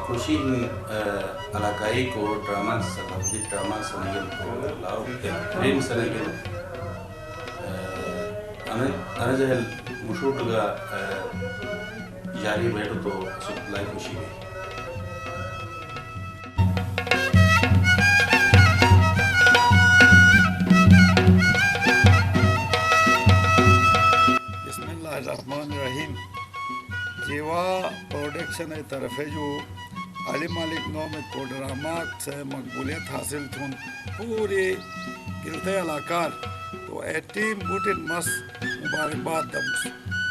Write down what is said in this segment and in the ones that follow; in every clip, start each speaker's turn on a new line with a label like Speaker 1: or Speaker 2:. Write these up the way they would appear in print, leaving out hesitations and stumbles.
Speaker 1: खुशी इलाकाई को drama Salafi drama सनगल को लाओ बेहतरीन सनगल अनजहल मुशूटगा जारी बैठो तो सुखलाई खुशी में
Speaker 2: बिस्मिल्लाहिर्रहमानिर्रहीम जीवा प्रोडक्शन तरफ जो अली मालिक नौम को ड्रामा से मकबूलियत हासिल थून पूरे गिलते अलाकार तो टीम बूटिन मस मुबारकबाद दम्स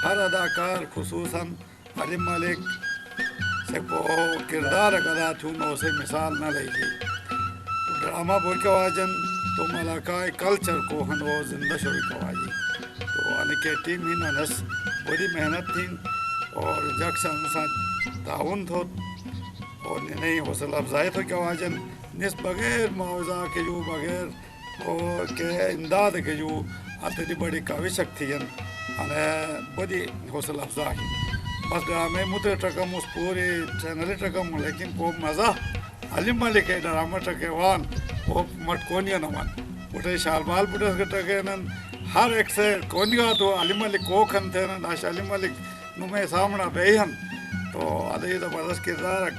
Speaker 2: हर अदाकार खुसूसन अली मालिक से को किरदार अदा थून उसे मिसाल न लीजिए तो ड्रामा बोल के वाजन तो मलाकाय कल्चर को हनो जिंदा शोई कवाजी तो अनके टीम ही नस बड़ी मेहनत थी और जक्सन सा ताउन थो और नहीं हौसला अफजाई तो क्या वाजन निस बगैर मुआवजा के जो बगैर और के इमदाद के जो आते बड़ी काविश थी अने बड़ी हौसला अफजाई बस ड्रामे मुते टकम उस पूरे चैनल टकम लेकिन को मज़ा अली मलिक के ड्रामा टके वान वो मटकोनिया नमन उठे शालबाल बुढ़े के टके नन हर एक से कोनिया तो अली मलिक को खन थे ना नाश अली मलिक नुमे सामना बेहन तो अदे ज़बरदस्त किरदार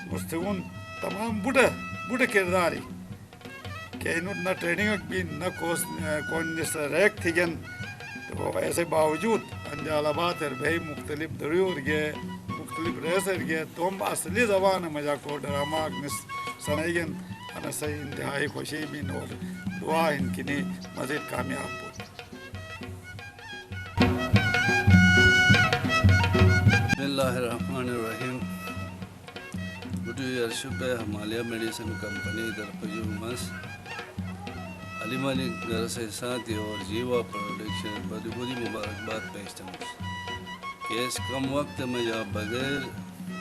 Speaker 2: मुस्तून तमाम बुढ़े बुढ़े किरदारी के इन न ट्रेनिंग भी न कोस कौन जिस रैक थी जन तो ऐसे बावजूद अंजालाबाद है भाई मुख्तलिफ दरियोर गए मुख्तलिफ रेसर गए तुम असली ज़बान मजा को ड्रामा मिस सनैगन अना सही इंतहाई खुशी भी और दुआ इनकी ने मज़ीद कामयाब हो
Speaker 3: बिस्मिल्लाहिर्रहमानिर्रहीम बुटू यरशुबे हिमालय मेडिसिन कंपनी दरपजू मस अली मालिक घर से साथ और जीवा प्रोडक्शन बड़ी बड़ी मुबारकबाद पेश केस कम वक्त में जा बगैर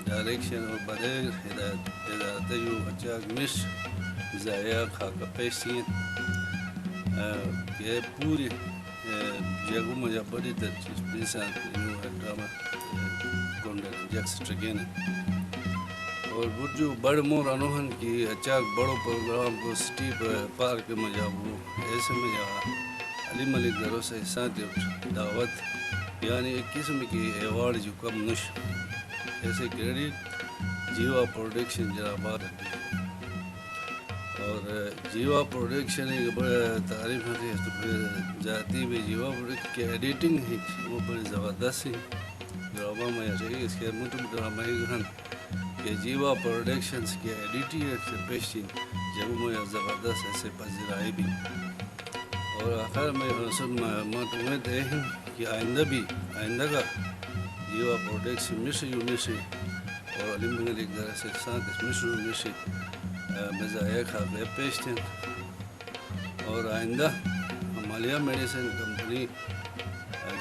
Speaker 3: डायरेक्शन और बगैर हिदायत जो अच्छा मिस ज़ाया खाका पेश ये पूरी जगह में जा बड़ी दिलचस्पी से ड्रामा जैक्सट्रगेन और बुर्जू बड़ मोर अनोहन की अचाक बड़ो प्रोग्राम को सिटी पार्क में जाबू ऐसे में जा अली मलिक घरों से साथ दावत यानी एक किस्म की अवार्ड जो कम नश ऐसे क्रेडिट जीवा प्रोडक्शन जराबाद और जीवा प्रोडक्शन एक बड़ा तारीफ है तो फिर जाती भी जीवा प्रोडक्शन की एडिटिंग है वो बड़ी ज़बरदस्त है ड्रामा में चाहिए इसके मुतम ड्रामा के जीवा प्रोडक्शंस के एडिटिंग से पेशिंग जब मुझे ज़बरदस्त ऐसे पजीराई भी और आखिर में सब उम्मीद है कि आइंदा का जीवा प्रोडक्शन मिश्र और अली मलिक घर से साथ मिश्र मज़ाया खा गए पेश थे और आइंदा हिमालय मेडिसिन कंपनी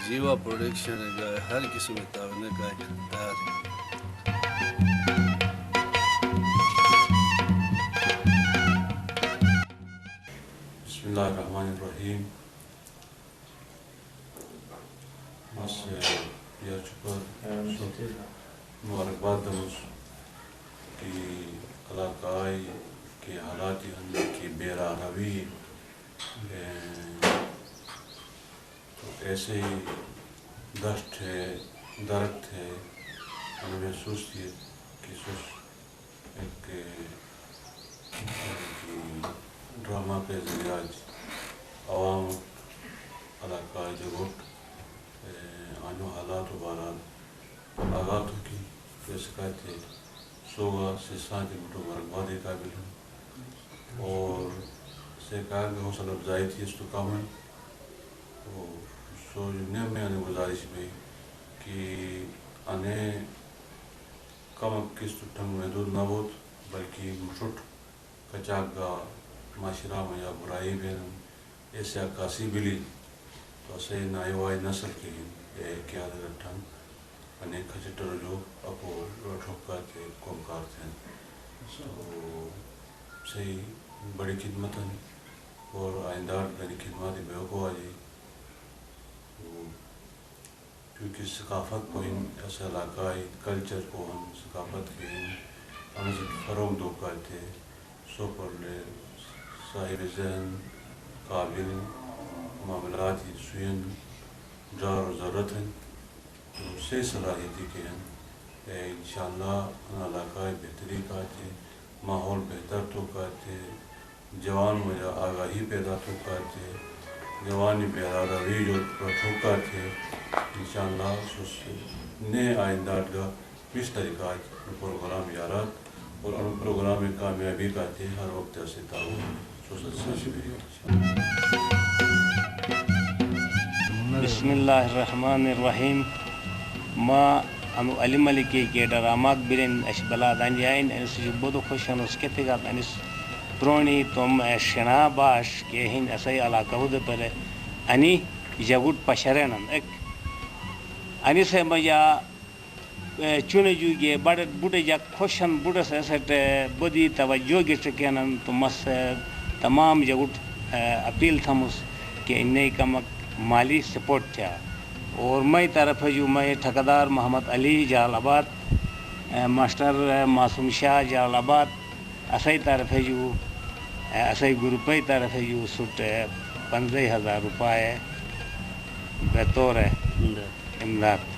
Speaker 3: जीवा प्रोडक्शन का हर किस्म में तावन का तैयार है
Speaker 4: बिस्मिल्लाहिर्रहमानिर्रहीम बस या चुपर मुबारकबाद दमुस कि इलाकाई के हालात की बेराहवी तो ऐसे ही दस्त है दर्द है हमें महसूस किए कि एक ड्रामा के जरिए आज आवाम इलाका जगोट आनो हालात बारात आगात की शिकायत है सोगा से साथ मुठो मुबारकबाद काबिल हूँ और सरकार में हौसला अफजाई थी इस तो काम है तो सो यूनियन में आने गुजारिश में कि आने कम किस्त ठंग महदूद न हो बल्कि मुशुट कचागा माशरा में या बुराई भी ऐसे अक्कासी बिली तो ऐसे नायवाई नस्ल की क्या ठंग अनेक खचटर जो अपो ठोका थे कोमकार थे तो सही बड़ी खिदमत है और आइंदा बड़ी खिदमत बेवको आ जाए क्योंकि सकाफत को इन ऐसा इलाकाई कल्चर को हम सकाफत के हम फ़रोग दो करते सो पर ले साहिब जहन काबिल मामलात सुयन जार ज़रूरत हैं तो से सलाहियती के हैं इंशाअल्लाह इलाकाई बेहतरी करते माहौल बेहतर तो करते जवान मुझे आगाही पैदा तो करते जवानी पैदा रवि जो ठोकर थे इंशाअल्लाह ने आइंदा का किस तरीका प्रोग्राम यारात और उन प्रोग्राम में कामयाबी करते हर वक्त ऐसे ताऊ
Speaker 5: बिस्मिल्लाहिर्रहमानिर्रहीम माँ हम अली मलिक के डरामाक बिरेन अश बला दांजाइन अनिस जुब्बो खुशन उसके तिगात अनिस प्रोनी तुम शना बाश के हिन असई अलाका उद पर अनि जगुट पशरेनन एक अनि से मजा चुने जुगे बड़े बुढ़े जा खुशन बुढ़े से सट बदी तवज्जो के चकेनन तो मस तमाम जगुट अपील थमुस के इन्ने कम माली सपोर्ट था और मैं तरफ जो मैं ठेकेदार मोहम्मद अली जलालाबाद मास्टर मासूम शाह जलालाबाद असई तरफ जो असई ग्रुप तरफ जो सुट 15,000 रुपये बतौर इमदाद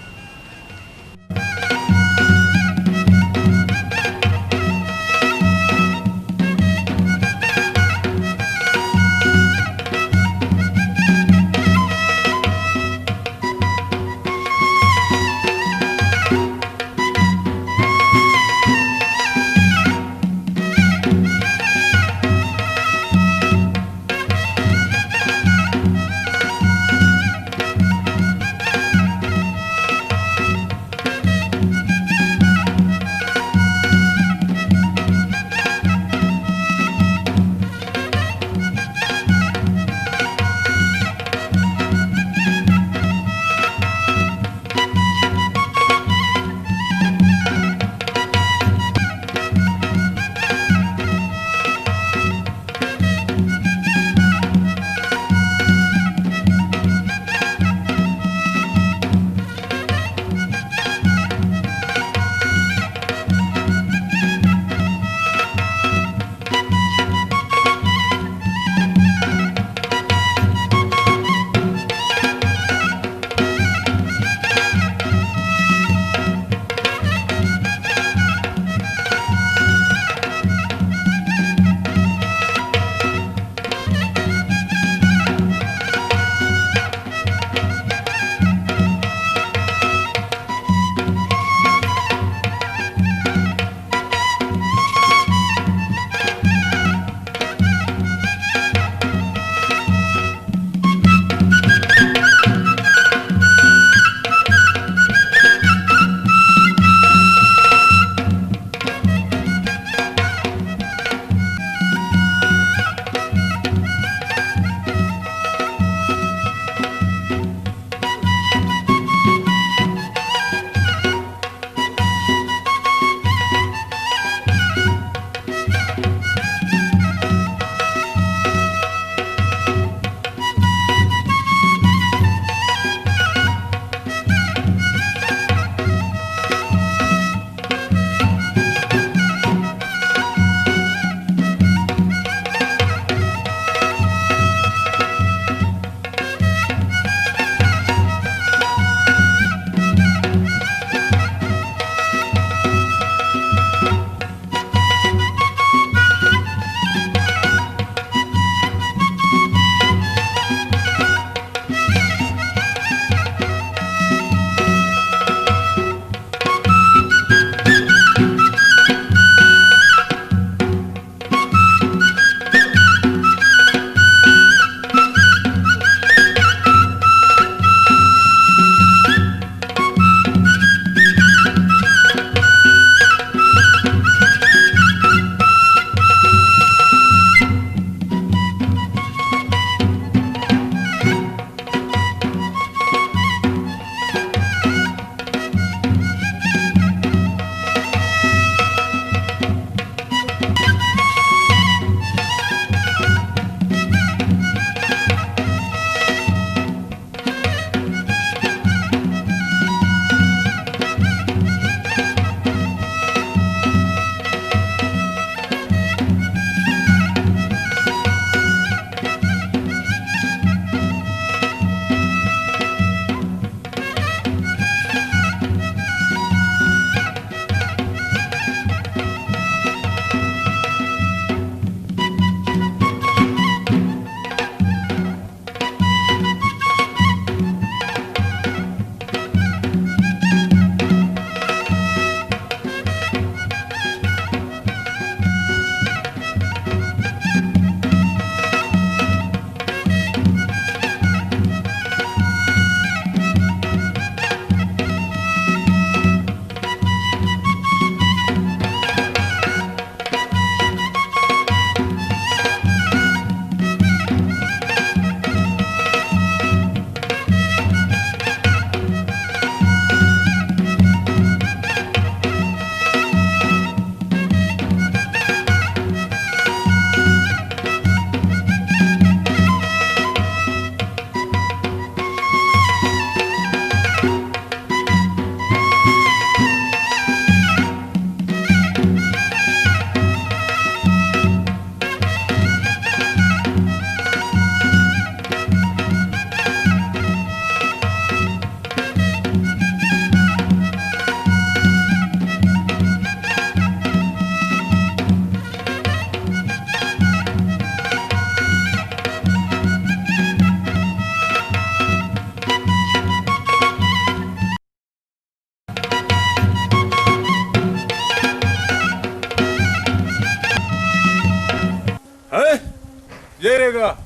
Speaker 6: Nega.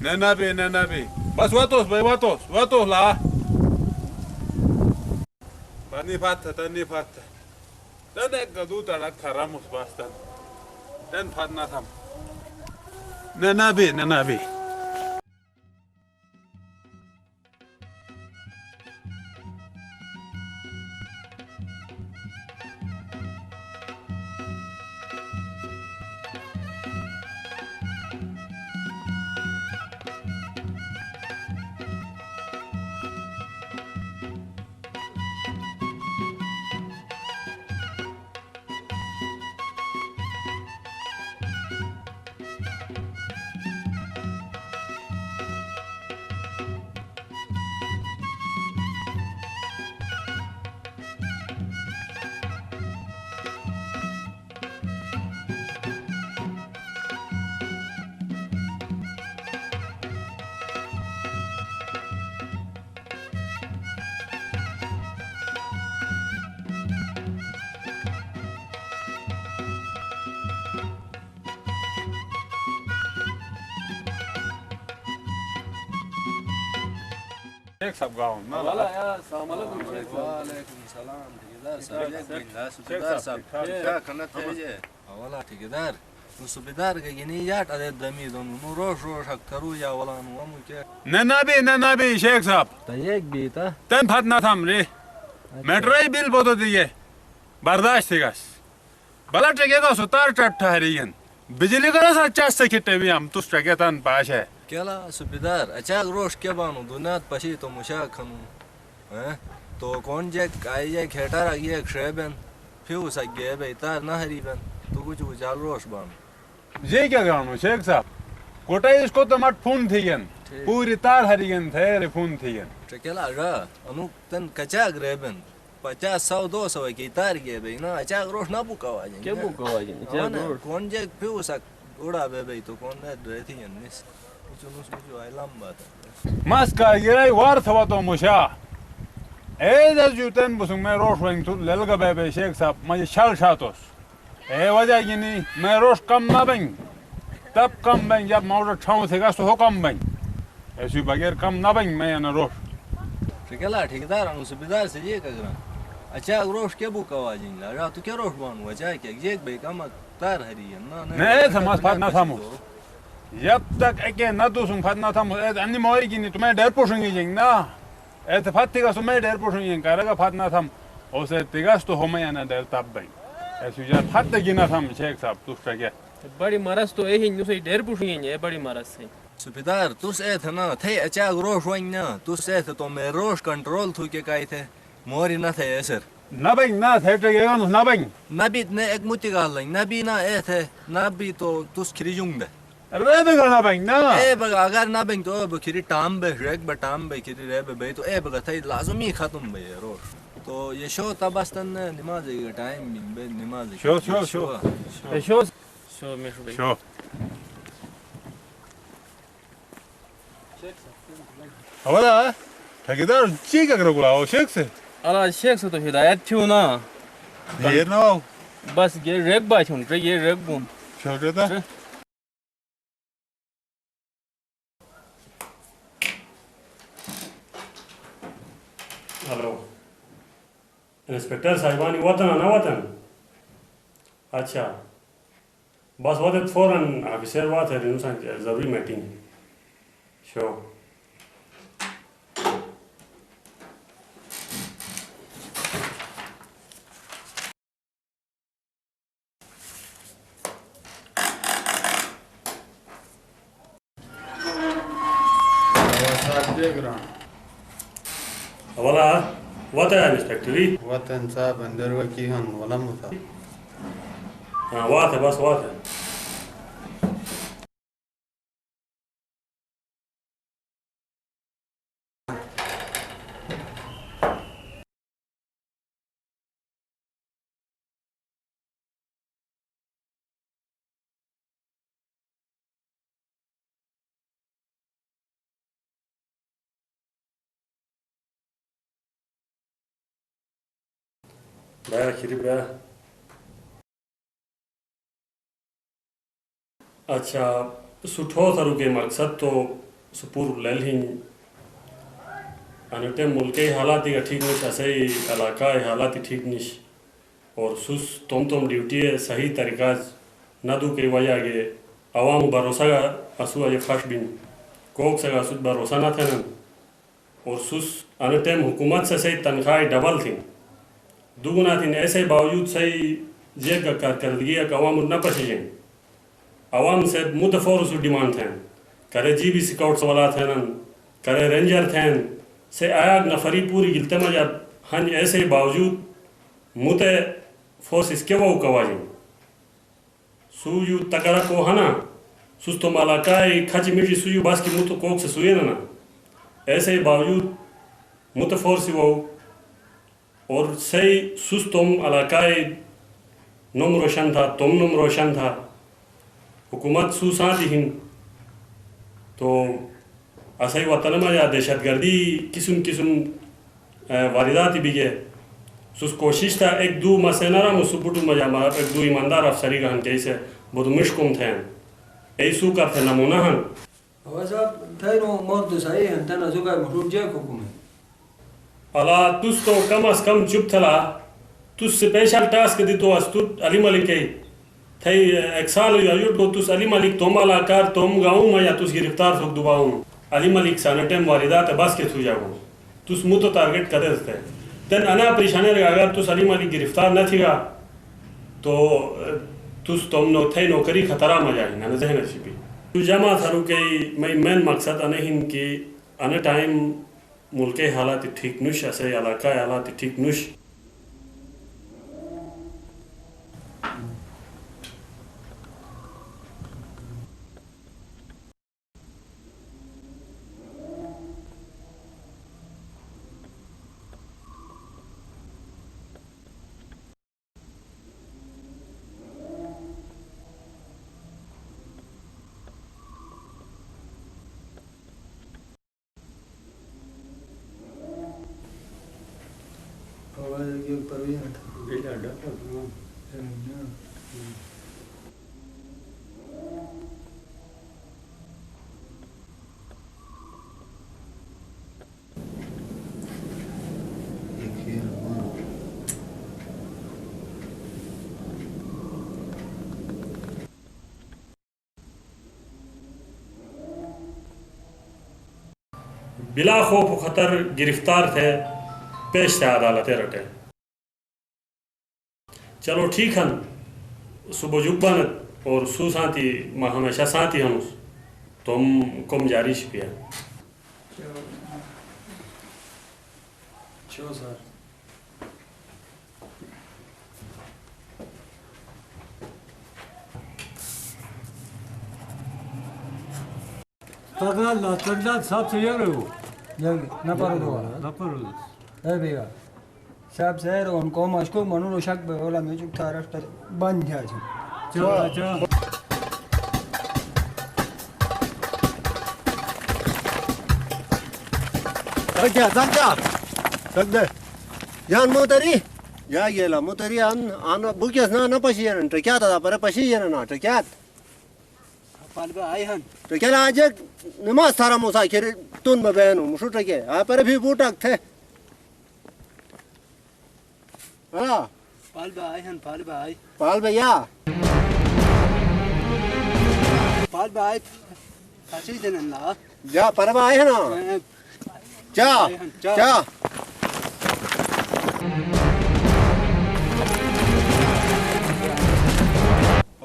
Speaker 6: Nenabi. Bas watos lah. Tani fatta. Dan ek gadu tarak tharamus bastan. Dan fatna tham. Nenabi. Sheikh Sahab gaon.
Speaker 3: वाला यार अस्सलाम वालेकुम वालेकुम सलाम ठेकेदार साहब एक बिंदा सुबेदार साहब क्या करना था ये वाला ठेकेदार तो सुबेदार के गिनी यार अरे दमी दोनों रोज करू या वाला नु हम क्या
Speaker 6: Nenabi Sheikh Sahab.
Speaker 3: तो एक भी था
Speaker 6: Dan fatna tham re. Metro bill bodo diye. Bardasht thigas. Bala tragega sutar chatta hariyan. बिजली का ना अच्छा से किटे भी हम तो स्ट्रगेतन पास है
Speaker 3: केला सुबेदार अच्छा रोज के बानो दुनियात पशी तो मुशा खनु हैं तो कौन जे आई जे खेटा रही है श्रेबन फिर उस आगे बेतार ना हरीबन तो कुछ उजाल रोज बानो
Speaker 6: ये क्या करूँ शेख साहब कोटा इसको तो मत फोन थी गन पूरी तार हरियन थे रे फोन थी गन
Speaker 3: केला रा अनु तन कचा ग्रेबन 50-100-200 की तार के बे ना अच्छा रोज ना बुकावा जे
Speaker 7: क्या बुकावा जे
Speaker 3: कौन जे फिर उस उड़ा बे तो कौन ने रहती है निस कुछ आई लंबा
Speaker 6: मस का ये वार थवा तो मुशा ए जूतन बुसुंग में रोश वंग तो ललगा बे शेख साहब मुझे शाल शातोस ए वजह गिनी मैं रोश कम ना बन तब कम बन जब मौज ठाऊ थे का तो कम बन ऐसी बगैर कम ना बन मैं ना रोश
Speaker 3: केला ठेकेदार अनु सुबेदार से ये कगरा अच्छा रोश के बुकावा जिन ला तू क्या रोश बानु अच्छा के ये बे कम तार हरी है ना
Speaker 6: नहीं समझ पात ना थामो जब तक एक ना तो सुन पात ना थामो अन्य मोई गिनी तुम्हें डर पोषेंगे जिंग ना ए तो फाती का तुम्हें डर पोषेंगे करेगा फात ना थाम उसे तिगास तो हमें या ना डर तब बन ऐसे यार फात गिना थाम शेख साहब तू क्या
Speaker 7: बड़ी मरस तो यही नु से ढेर पूछेंगे बड़ी मरस से
Speaker 3: सुबेदार तुस ए थे ना थे अच्छा रोश वंग ना तुस ए थे तो मैं रोश कंट्रोल थू के काई थे मोरी ना थे ऐसर
Speaker 6: ना बन ना थे टगेगा ना बन
Speaker 3: नबी ने एक मुट्ठी गाल लंग नबी ना ए थे नबी तो तुस खरीजुंग बे
Speaker 6: अरे बेगा ना बन ना
Speaker 3: ए बगा अगर ना बन तो अब खरी टाम बे रेक बटाम बे खरी रे बे तो ए बगा थे लाजमी खत्म बे रोश तो ये शो तबस्तन नमाज के टाइम बे नमाज
Speaker 7: शो में
Speaker 6: शो अवला ठेकेदार ची क्या करो गुलाओ शेख से
Speaker 7: अला शेख से तो हिदायत थी ना
Speaker 6: ये ना
Speaker 7: बस ये रेक बाच हुन ये रेक बुम
Speaker 6: छोटे था
Speaker 8: हेलो इंस्पेक्टर साहिबानी वतन ना वतन अच्छा बस वतन फौरन ऑफिसर बात है रिनुसान जरूरी मीटिंग शो वाला वतन इंस्पेक्टरी
Speaker 9: वतन साहब अंदर वकी हन वाला मुसा
Speaker 8: हाँ बात है बस बात है बया खिरी बया अच्छा सुठो थरू के मकसद तो सुपुर लेल ही अनटे मुल्क हालात का ठीक निश असई इलाका हालात ठीक निश और सुस तुम ड्यूटी सही तरीका न दू के वजह के अवाम भरोसा असु अजे फश बिन कोक सगा सुद भरोसा न थे न और सुस अनटेम हुकूमत से सही तनख्वाह डबल थी दुगुना थी ऐसे बावजूद सही जे कारकर्दगी अवाम न पसीजें अवाम से मुतफोर उस डिमांड थे करे जी बी स्काउट्स वाला थे न करे रेंजर थे से आया नफरी पूरी गिलते में जब हन ऐसे बावजूद मुते फोर्स इसके वो कवाजी सुयु तकरा को हना सुस्तो मालाकाई खच मिर्ची सुयु बस की मुतो कोक से सुये ना ऐसे बावजूद मुते फोर्स वो और सही सुस्तोम अलाकाई नम रोशन था तुम नम रोशन था हुकूमत सुसाती हिन तो असही वतन में या दहशत गर्दी किस्म किस्म वारदात भी गए सुस कोशिश था एक दो मसेनारा मुसुपुटु मजा मारा एक दो ईमानदार अफसरी गहन कैसे बहुत मुश्कुम थे ऐसू का थे नमूना हन
Speaker 10: साहब थे नो मर्द सही हैं तना जुगा मखलूक जे हुकुम है
Speaker 8: अला तुस तो कम अज कम चुप थला तुस स्पेशल टास्क दी तो अस्तु अली मलिक के थे एक साल युट को तुस अली मलिक तुम अलाकार तुम गाँव में या तुस गिरफ्तार सुख दुबाऊं अली मलिक सानटेम वारिदात बस के थू जाओ तुस मुँह तो टारगेट कर देते देन अना परेशानी रहा अगर तुस अली मलिक गिरफ्तार न थीगा तो तुस तुम नो थे नौकरी खतरा में जाए ना जहन छिपी तू जमा थरू के मैं मेन मकसद अनहिन कि अन टाइम मुल्क हालात ठीक नुश ऐसे इलाका हालात ठीक नुश बिला खौफ खतर गिरफ्तार थे पेश थे अदालत रटे चलो ठीक है सुबह जुब्बन और सुसाती माँ हमेशा साथी हम तुम कम जारी छिपिया
Speaker 10: चलो सर
Speaker 11: तगड़ा साहब से ये रहो
Speaker 10: न परो बेगा साहब सर उनको मशको मनु शक बोला मैं चुप था रास्ता बंद गया
Speaker 11: चलो चलो
Speaker 12: Sagde, Jan motari, ja gela motari an bukias na pasieren, trekiata da para pasieren na trekiat.
Speaker 10: पालबा आए हन
Speaker 12: Trekela ajek नमाज थारा मुसा के तुन बबेनु मुसु ट्रके आ पर भी बूटक थे हां
Speaker 10: पालबा आए हन पालबा आए
Speaker 12: पाल भैया
Speaker 10: पालबा आए काशी देन ला
Speaker 12: जा परबा आए ना जा जा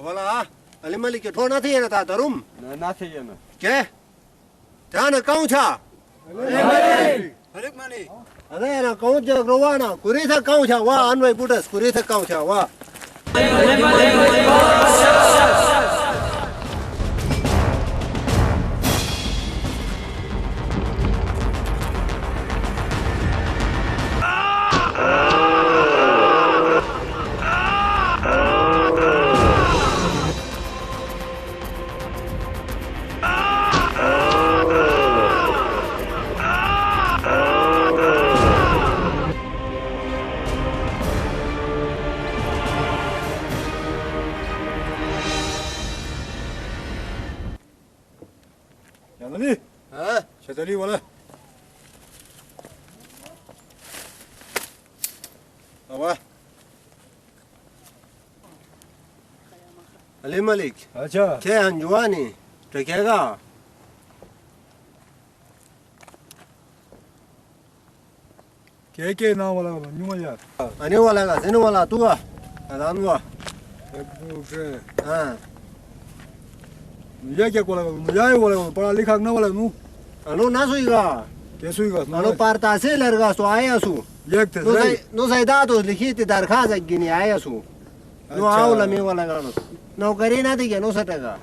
Speaker 12: बोला अली मलिक के ठोना थी ना ता तरुम
Speaker 10: ना थे ये ना
Speaker 12: के ध्यान कहूं छा
Speaker 10: हरेक माने
Speaker 12: अरे ना कहूं जे रोवाना कुरी था कहूं छा वा अनवय बुटस कुरी था कहूं छा वा
Speaker 2: यानी
Speaker 12: हाँ
Speaker 2: छतरी वाला
Speaker 12: अब अली मलिक
Speaker 2: अच्छा
Speaker 12: क्या हंजुआनी टकेगा
Speaker 2: के ना वाला न्यू यार
Speaker 12: अने वाला का सिने वाला तू आ अदान वा
Speaker 2: एक दो से
Speaker 12: हाँ
Speaker 2: मुझे क्या वाला मुझे वाला पढ़ा लिखा ना वाला नू
Speaker 12: अनु ना सुईगा
Speaker 2: कैसे हुई
Speaker 12: अनु पारता से लरगा सो आया सु
Speaker 2: एक थे
Speaker 12: नो सैदा तो लिखी थी दरखास्त गिनी आया सु नो आओ लमे वाला गानो नौकरी ना दी नो सटेगा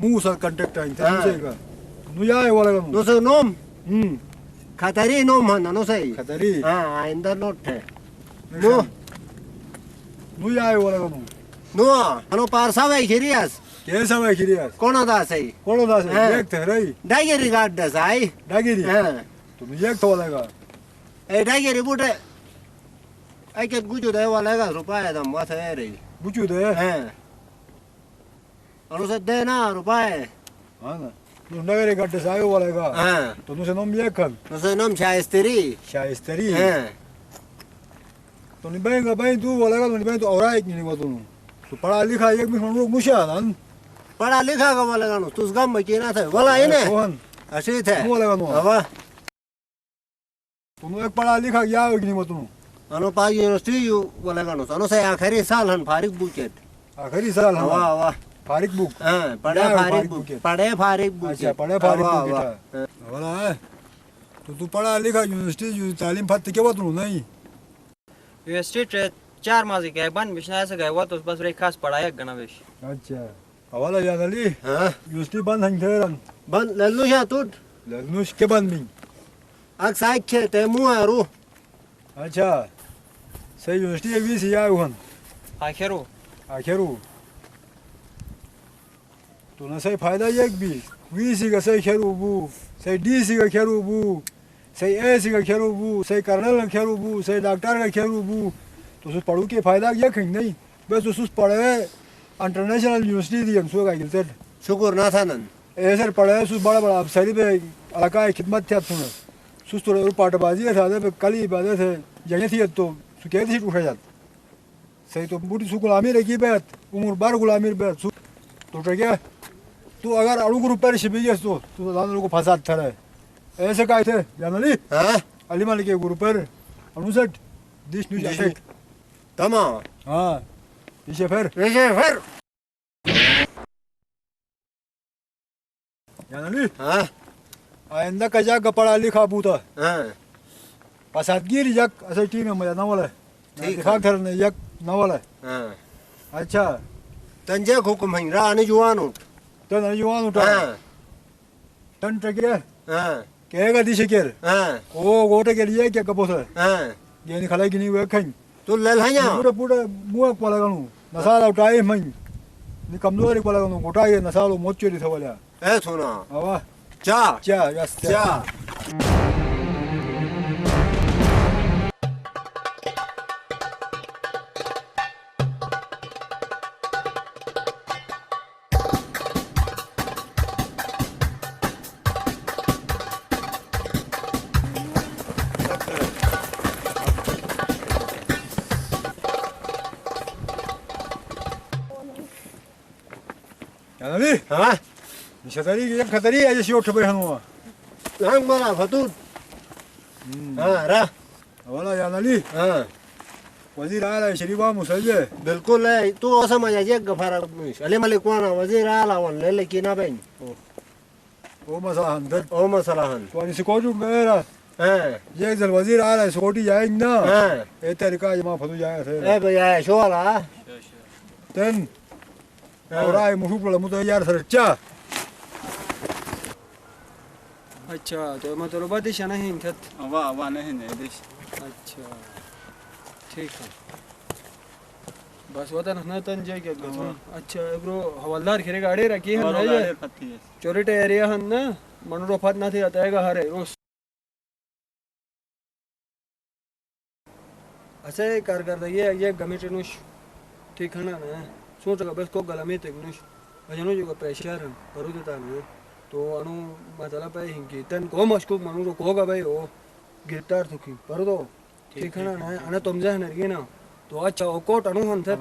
Speaker 2: मुंह सर कांटेक्ट आई था मुझे का नू यार वाला
Speaker 12: नो सो नोम खतरी नोम हन नो सही
Speaker 2: खतरी
Speaker 12: हाँ आइंदा नोट है नो
Speaker 2: नू यार वाला
Speaker 12: नो अनु पारसा भाई खिरियास
Speaker 2: कैसा भाई खिरियास
Speaker 12: कौन दा सही
Speaker 2: कौन दा से एक थे रही
Speaker 12: डागिरी गाड दा सही
Speaker 2: डागिरी
Speaker 12: हाँ
Speaker 2: तुम एक तो वाला का
Speaker 12: ए डागिरी बुटे आई के गुजो दे वाला का रुपया दम वाथ है रे
Speaker 2: बुचू दे
Speaker 12: हाँ अनु से देना रुपया
Speaker 2: हाँ ना तू नगरे गड्ढे से आयो वाला का
Speaker 12: हाँ
Speaker 2: तो तुझे नोम ये कर
Speaker 12: नो से नाम शायस्तरी
Speaker 2: शायस्तरी
Speaker 12: हाँ
Speaker 2: तो नहीं बहेगा बहन तू वाला का नहीं बहन तो और एक नहीं बोलूँ तो पढ़ा लिखा एक भी हम लोग मुश्किल ना
Speaker 12: पढ़ा लिखा का वाला गानो तुझ गम में किया था वाला है ना
Speaker 2: कौन
Speaker 12: अच्छी थे
Speaker 2: वाला का नो
Speaker 12: अब
Speaker 2: तुम एक पढ़ा लिखा क्या हो नहीं बोलूँ
Speaker 12: अनु पाई यूनिवर्सिटी यू वाला गानो अनु से आखिरी साल हन फारिग बुकेट
Speaker 2: आखिरी साल हम
Speaker 12: वाह वाह
Speaker 2: फारिक बुक
Speaker 12: हाँ पढ़े फारिग बुक पढ़े फारिग बुक
Speaker 2: अच्छा पढ़े फारिक बुक वाला है तो तू पढ़ा लिखा यूनिवर्सिटी यू तालीम फत के बात नहीं
Speaker 10: यूनिवर्सिटी 4 माह के बन बिशना से गए वो तो बस रे खास पढ़ाया गना बेश
Speaker 2: अच्छा वाला याद अली
Speaker 12: हाँ
Speaker 2: यूनिवर्सिटी बंद हंग थे रन
Speaker 12: बन लल्लू या तू
Speaker 2: लनुश के बंद नहीं
Speaker 12: अक साइक खे ते मुआरू
Speaker 2: अच्छा सही यूनिवर्सिटी भी सी आयो हन
Speaker 10: आखिरो
Speaker 2: आखिरू तो ना सही फायदा एक भी वी सी का सही खेरू बू सही डी सी का खेरू बू सही ए सी का खेरू बू सही कर्नल का खेरू बू सही डॉक्टर का खेरू बू तो उस पढ़ू के फायदा ये कहीं नहीं बस उस पढ़े इंटरनेशनल यूनिवर्सिटी दी हमसो का गिलते
Speaker 12: शुक्र ना था नन
Speaker 2: ऐसे पढ़े सुस बड़ा बड़ा अफसरी पे इलाका की खिदमत थी सुन सुस तो पाटबाजी है सादे पे कल ही बात है यही थी तो सुकेत ही उठा जात सही तो बूटी सु गुलामी रखी बैत उम्र बार गुलामी बैत सु तो क्या तू अगर अड़ू ग्रुप पर शिबी गया तो दान लोग को फसाद था ऐसे काय थे जान अली
Speaker 12: हाँ
Speaker 2: अली मालिक के ग्रुप पर अनुसट दिस न्यूज अटैक
Speaker 12: तमाम
Speaker 2: हाँ पीछे फिर जान अली
Speaker 12: हाँ
Speaker 2: आइंदा का जाग पढ़ा लिखा बूता
Speaker 12: हाँ
Speaker 2: पसादगीर जग असं टीम है मजा नवल है
Speaker 12: ठीक
Speaker 2: दिखा कर ने जग नवल है
Speaker 12: हाँ
Speaker 2: अच्छा
Speaker 12: तंजे हुकुम है रानी जुआन उठ
Speaker 2: तो ना युवान उठा
Speaker 12: हाँ
Speaker 2: टन टके
Speaker 12: हाँ
Speaker 2: कहेगा दिशे केर
Speaker 12: हाँ
Speaker 2: ओ गोटे के लिए क्या कपोस है
Speaker 12: हाँ
Speaker 2: ये नहीं खलाई गिनी हुए कहीं
Speaker 12: तू ले लाया
Speaker 2: पूरे पूरे मुंह को लगा नु नसाला उठाए मैं नि कमजोरी को लगा नु उठाए नसालो मोचोरी था वाला
Speaker 12: ए सुना
Speaker 2: आवा
Speaker 12: चा
Speaker 2: चा यस
Speaker 12: चा
Speaker 2: अली
Speaker 12: हाँ
Speaker 2: निशतरी ये खतरी है जो उठ पे हनुआ
Speaker 12: लांग मारा फतूट हाँ रा
Speaker 2: वाला यान अली
Speaker 12: हाँ
Speaker 2: वजीर आला शरीफा मुसल्ले
Speaker 12: बिल्कुल है तू ऐसा मजा जे गफारा अली मलिक कौन वजीर आला वन ले लेकिन ना बहन
Speaker 2: ओ मसला हंदर
Speaker 12: ओ मसला हन
Speaker 2: तो अनि सिकोजू मेरा
Speaker 12: हाँ
Speaker 2: ये जल वजीर आला सिकोटी जाएंगे ना
Speaker 12: हाँ
Speaker 2: ए तरीका जमा फतू जाए थे
Speaker 12: ए भैया शो वाला
Speaker 2: तन और आए मुफुक वाला मुझे यार सर चा
Speaker 10: अच्छा तो मैं तो बात दिशा नहीं थत
Speaker 6: वाह वाह नहीं नहीं दिश
Speaker 10: अच्छा ठीक है बस वतन ना तन जे के अच्छा एग्रो हवलदार खरे गाड़ी रखी है ना ये चोरिटे एरिया हन ना मनरो फत ना थी आएगा हरे रोज ऐसे कर ये गमिट नुश ठीक है ना सोच का बस को गलमी ते नुश अजनो जो प्रेशर करू देता ना तो अनु मतलब है हिंगी तन को मशकूक मनु रो कोगा भाई ओ गिरफ्तार थुकी पर दो ठीक है ना अना तुम जा नरगी ना तो अच्छा ओ कोट अनु हन थे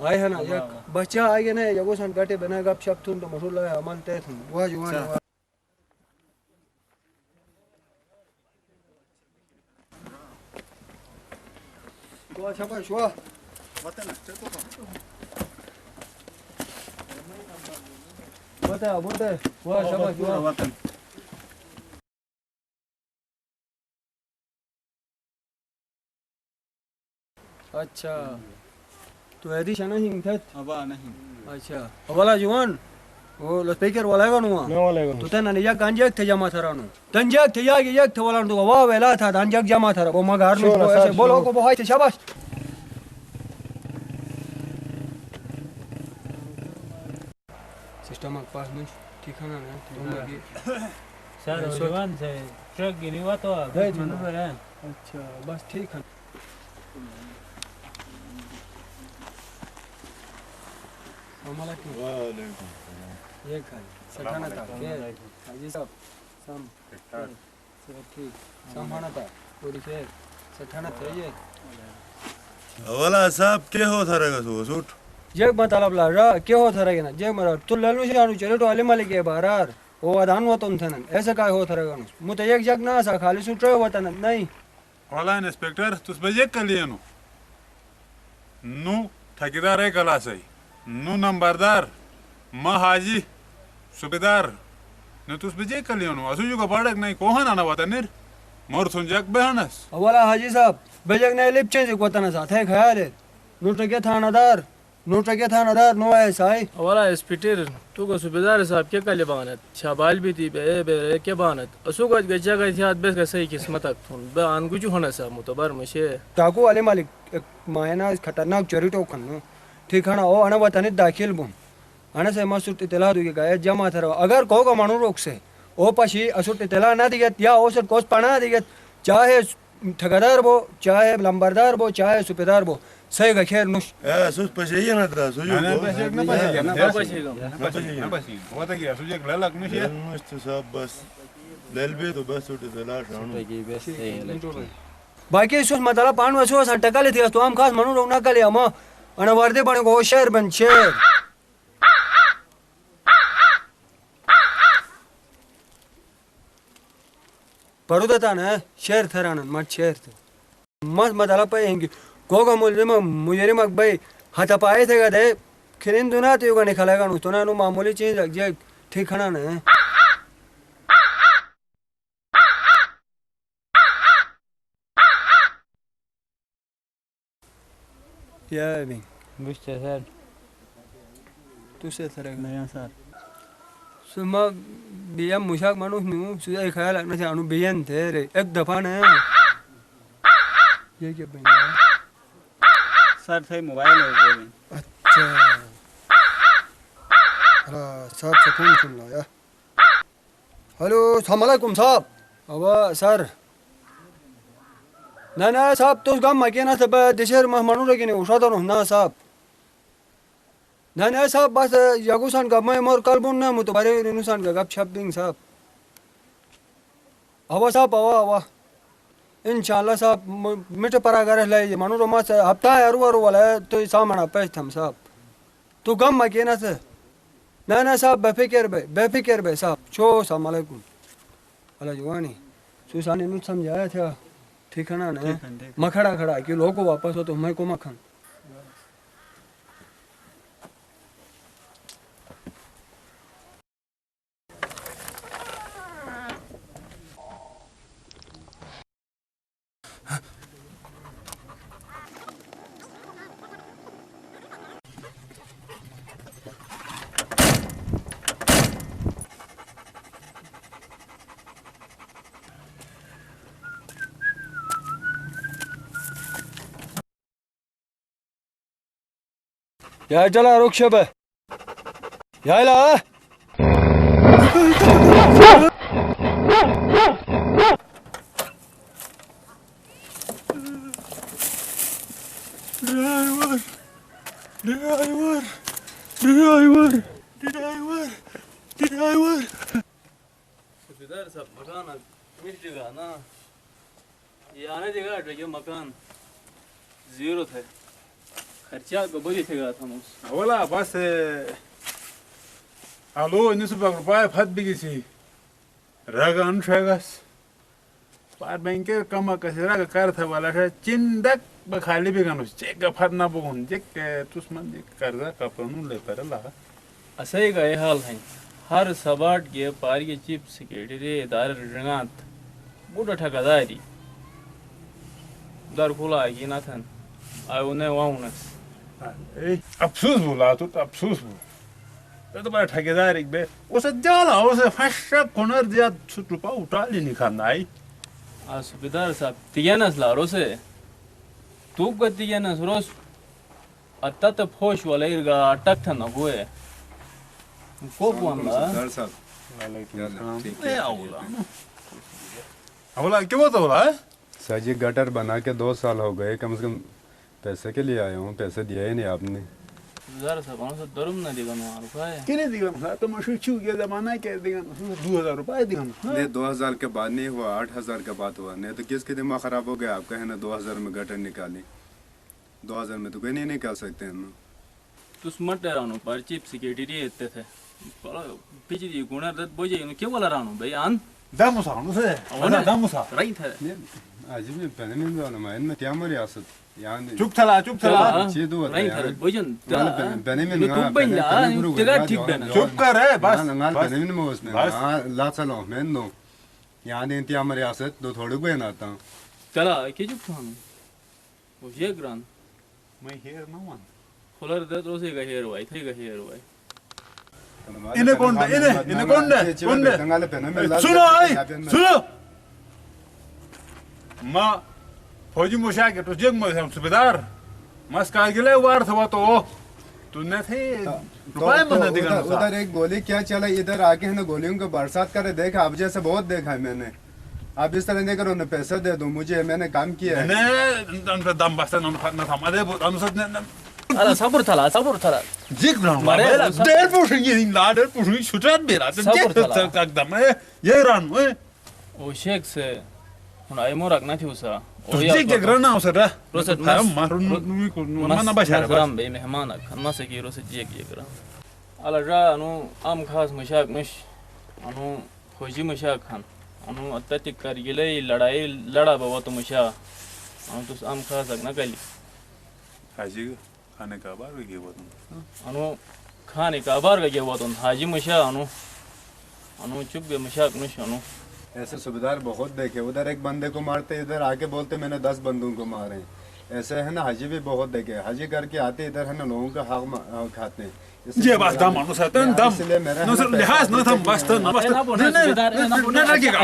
Speaker 10: आए है ना एक बच्चा आए ना यगो सन काटे बना गप शप तुम तो मसुला अमल ते तुम वाह जुआन को अच्छा पर शुआ
Speaker 2: वतन चको
Speaker 10: बता वाह शाबाश वाह
Speaker 2: वतन
Speaker 10: अच्छा तो ऐदी शना हिंग थे
Speaker 2: अबा नहीं
Speaker 10: अच्छा वाला जुआन वो स्पीकर वाला है नुआ
Speaker 11: मैं वाले
Speaker 10: तो तन या गांजक थे जमा थरानो तंजक थे या एक थे वाला तो वाह वेला था तंजक जमा थरा वो मगार में तो ऐसे बोलो को बहुत शाबाश सिस्टम के पास में ठीक है ना तुम लगी
Speaker 11: सर जवान से ट्रक गिरी हुआ तो
Speaker 10: अच्छा बस ठीक है ये खाली सठाना था हाजी साहब सम ठीक संभाना था पूरी से सठाना था ये
Speaker 4: वाला साहब क्या हो था रहेगा सो सूट
Speaker 10: जग मतलब ला रा क्या हो था रहेगा ना जग मरा तू लल्लू से आनु चले तो आले मालिक के बारार वो अदान वो तुम थनन ऐसा काय हो था रहेगा ना मुझे एक जग ना सा खाली सूट रहे होता नहीं
Speaker 6: वाला इंस्पेक्टर तुस बजे कर लिए नु ठेकेदार है कला सही नु नंबरदार माँ हाजी सुबेदार न तुस बजे कर लिए असुजू का बाड़क नहीं कोहन आना वाता निर मोर सुन जग बहनस
Speaker 10: वाला हाजी साहब बजग ने लिप चेंज को तना साथ है ख्याल है नोटके थानादार नो ऐसा है
Speaker 7: वाला स्पीटर तू को सुबेदार साहब के काले बानत शाबाल भी थी बे बे के बानत असु को गजा का थी बे का सही किस्मत तक फोन बे आन कुछ होना सा मुतबर मशे
Speaker 10: टाकू वाले मालिक मायना खतरनाक चोरी तो खन ठीक है ना ओ अना वतन दाखिल बुम अना से मसुट इतला दुगे गाय जमा थरो अगर को का मानु रोक से ओ पशी असुट इतला ना दिगत या ओ सट कोस पना दिगत चाहे ठेकेदार बो चाहे लंबरदार बो चाहे सुबेदार बो सही का खैर नुश
Speaker 4: ए सुस पछे ना था सुजू
Speaker 6: ना पछे वो तो क्या सुजू ललक नुश है
Speaker 4: तो सब बस लेलबे तो बस उठ दला राउंड
Speaker 10: बाकी सुस मतलब पान वसो सा टकाले थी तो हम खास मनु रोना कले हम अना वर्दे बने को शेर बन शेर पढ़ो था ना शेर थरानन मत शेर थे मत मतलब पाएंगे कोगा मुझे मग भाई हाथा पाए थे गए खिरिन दुना तो योगा निकलेगा नु तो ना नु मामूली चीज लग जाए ठीक है ना या भी
Speaker 11: बुझते सर
Speaker 10: तू से थरेगा
Speaker 11: नहीं सर
Speaker 10: सुमा बिया मुशाक मानुस नु सुजा ख्याल रखना से अनु बियन थे रे एक दफा ने ये क्या बन
Speaker 11: सर थे मोबाइल है वो भी
Speaker 10: अच्छा अरे साहब से फोन सुन लो यार हेलो अस्सलाम वालेकुम साहब अब सर ना साहब तो गम मके ना सब देशर मनु रे ने उठा दो ना साहब ना साहब बस यगुसान गम मोर कलबुन ना मु तो बारे नुसान गप छप दिन साहब अब साहब आवा इंशाल्लाह साहब मिट परा करे ले मनु रो मास हफ्ता अरु वाला तो सामान पैस थम साहब तो गम मके ना से ना साहब बेफिक्र बे साहब छो अस्सलाम वालेकुम अल्लाह जुवानी सुसानी नु समझाया था ठीक है ना मखड़ा खड़ा कि लोग को वापस हो तो मैं को मखन या चला रुक शब यायला
Speaker 6: ड्राइवर
Speaker 7: सूबेदार साहब मकान मिल जगह ना ये आने जगह ये मकान जीरो थे खर्चा को बड़ी थे था मुझ
Speaker 6: बोला बस allo nisu bak rupai fat bigisi ragan shagas par banke kama kasira ka kar tha wala sha chindak ba khali biganus check ka fat na bugun check tusman dik karza ka panu le parala
Speaker 7: असही का ये हाल है हर सबाट के पार के chief secretary दार रंगात बूढ़ा ठेकेदारी दर खुला की ना थन आयो ने वाउनस
Speaker 6: अफसोस बोला तो अफसोस बोल तो बड़ा ठेकेदार एक बे उसे जाला उसे फशा कोनर दिया सुटुपा उठा ली निकालना आई
Speaker 7: आ सूबेदार साहब तियानस ला रोसे तू का तियानस रोस अत्ता तो फोश वाला इरगा अटक था ना हुए को बुआंगा
Speaker 13: सर साहब
Speaker 6: ए औला क्या बात होला है
Speaker 13: सर जी गटर बना के 2 साल हो गए कम से कम पैसे के लिए आया हूँ पैसे दिया ही नहीं आपने
Speaker 7: जरा सा कौन सा दरुम ना दिगा ना रुपए
Speaker 6: किने दिगा ना तो मशहूर चू के जमाना के दिगा 2000 रुपए दिगा
Speaker 13: नहीं 2000 के बाद नहीं हुआ 8000 का बात हुआ नहीं तो किसके दिमाग खराब हो गया आप कहे ना 2000 में गटर निकाली 2000 में तो कोई नहीं निकाल सकते हम
Speaker 7: तू स्मार्ट रानो पर चीफ सेक्रेटरी इतने थे पीछे दी गुना दत बोझे इन्हें क्यों वाला रानो भाई आन
Speaker 6: दामुसा उसे दामुसा
Speaker 7: राइट है
Speaker 13: आज भी पहले नहीं जाना मैं इनमें क्या मरी आसत
Speaker 6: चुप थला
Speaker 13: चीदू
Speaker 7: राइट है बोझन
Speaker 13: पहले में
Speaker 7: तू बंदा जगह ठीक बना
Speaker 6: चुप कर है बस
Speaker 13: पहले में उसने ला चलो मैं नो यहाँ दिन क्या मरी आसत दो थोड़े को आता
Speaker 7: चला क्या चुप था वो ये ग्रान
Speaker 6: मैं हेयर ना वन
Speaker 7: खोलर दत रोसे का हेयर वाई थे का हेयर वाई
Speaker 6: इन्हें कौन सुनो आई सुनो माँ फौजी मुशाक तो जग में सूबेदार मस कारगिल वार था तो तूने थे रुपए मना दिखा
Speaker 13: उधर एक गोली क्या चला इधर आके है ना गोलियों को बरसात करे देखा अब जैसे बहुत देखा है मैंने आप इस तरह नहीं करो उन्हें पैसे दे दो मुझे मैंने काम किया है
Speaker 6: दम बस्ता न था मदे
Speaker 7: अरे sabur thala
Speaker 6: जिग ना मारे डेढ़ पुरुष ये ला डेढ़ पुरुष छुटान बेरा तो एकदम ये रान में
Speaker 7: ओ शेख से उन्हें मोरक ना थी उसा
Speaker 6: तो जिग जिग रना उसे रा
Speaker 7: रोसेट
Speaker 6: मारून को मना बचारा
Speaker 7: ग्राम बे मेहमान खन्ना से की रोसेट जिग ये करा अला जा अनु आम खास मशाक मश अनु फौजी मशाक खान अनु अत्याधिक कारगिले लड़ाई लड़ा बाबा तो मशा अनु तो आम खास ना कली
Speaker 6: हाजी खाने का बार भी गया
Speaker 7: अनु खाने का बार का गया तो हाजी मशा अनु चुप बे मशाक मश अनु
Speaker 13: ऐसे सूबेदार बहुत देखे उधर एक बंदे को मारते इधर आके बोलते मैंने 10 बंदों को मारे ऐसे है ना हाजी भी बहुत देखे हाजी करके आते इधर है ना लोगों का हक खाते हैं
Speaker 6: ये बात दम मानो सर दम नो सर लिहाज न थम बस न बस न लगेगा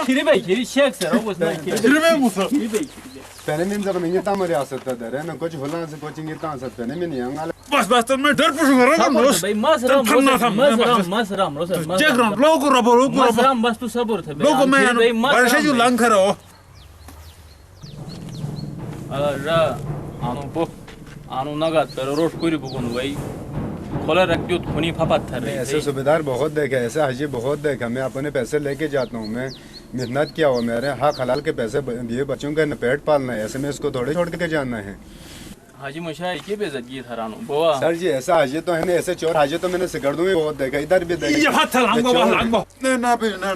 Speaker 7: खिरी भाई खिरी शेख सर वो ना खिरी
Speaker 6: भाई मुसा
Speaker 13: पहले में जब मैं ता मरे आ सकता था ना कुछ होला से कोचिंग ता सकते पहले में नहीं आंगा
Speaker 6: बस तो मैं डर पुछूं रहा हूं
Speaker 7: भाई मसराम रोसे
Speaker 6: चेक रन लोगो रबो
Speaker 7: मसराम बस तू सबूर थे
Speaker 6: लोगो मैं वर्षे जो लंग करो
Speaker 7: अरे आनु नगद पर रोड पूरी बुगुन भाई खोला रख दियो खुनी फपत था
Speaker 13: ऐसे सूबेदार बहुत देखे ऐसे हाजी बहुत देखे मैं अपने पैसे लेके जाता हूँ मैं मेहनत किया हुआ मेरे हक हलाल के पैसे दिए बच्चों का पेट पालना है ऐसे में इसको थोड़े छोड़ के जाना है
Speaker 7: हाजी मुशाई की बेइज्जती है थारानो बोवा
Speaker 13: सर जी ऐसा हाजी तो है ना ऐसे चोर हाजी तो मैंने सिकर दूं बहुत देखा इधर भी देखा
Speaker 6: ये हाथ लांगो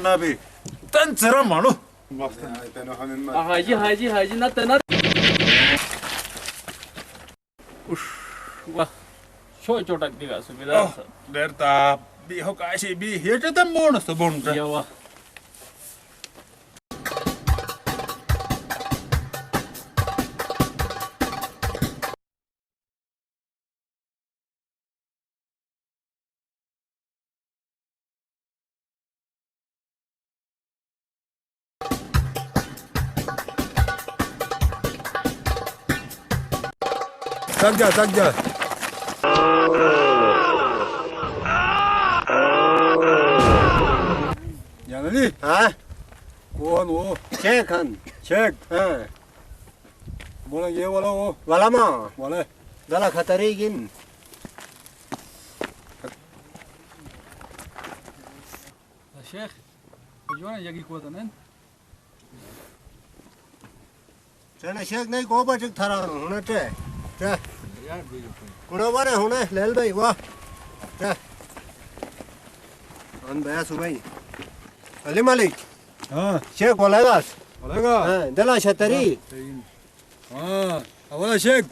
Speaker 6: ना भी तन जरा मानो
Speaker 7: हाजी ना तना उश वाह छोटा दिगा सूबेदार
Speaker 6: देरता भी हो काशी भी हेट दम बोन तो बोन
Speaker 7: या वाह
Speaker 6: थक जा
Speaker 12: जानली हाँ
Speaker 2: कौन वो
Speaker 12: चेक हन
Speaker 2: चेक
Speaker 12: हाँ
Speaker 2: बोला ये वाला वो
Speaker 12: वाला माँ
Speaker 2: वाले
Speaker 12: दला खतरी गिन
Speaker 10: Sheikh, Johan yagi kodanen.
Speaker 12: Chana Sheikh nahi ko ba chik thara hona che. Che. Kuno bare hona lel bhai wa. Che. An baya subai. Ali Malik.
Speaker 6: हाँ
Speaker 12: Sheikh bolega.
Speaker 6: बोलेगा
Speaker 12: हाँ dala shatari.
Speaker 6: हाँ अवला शेख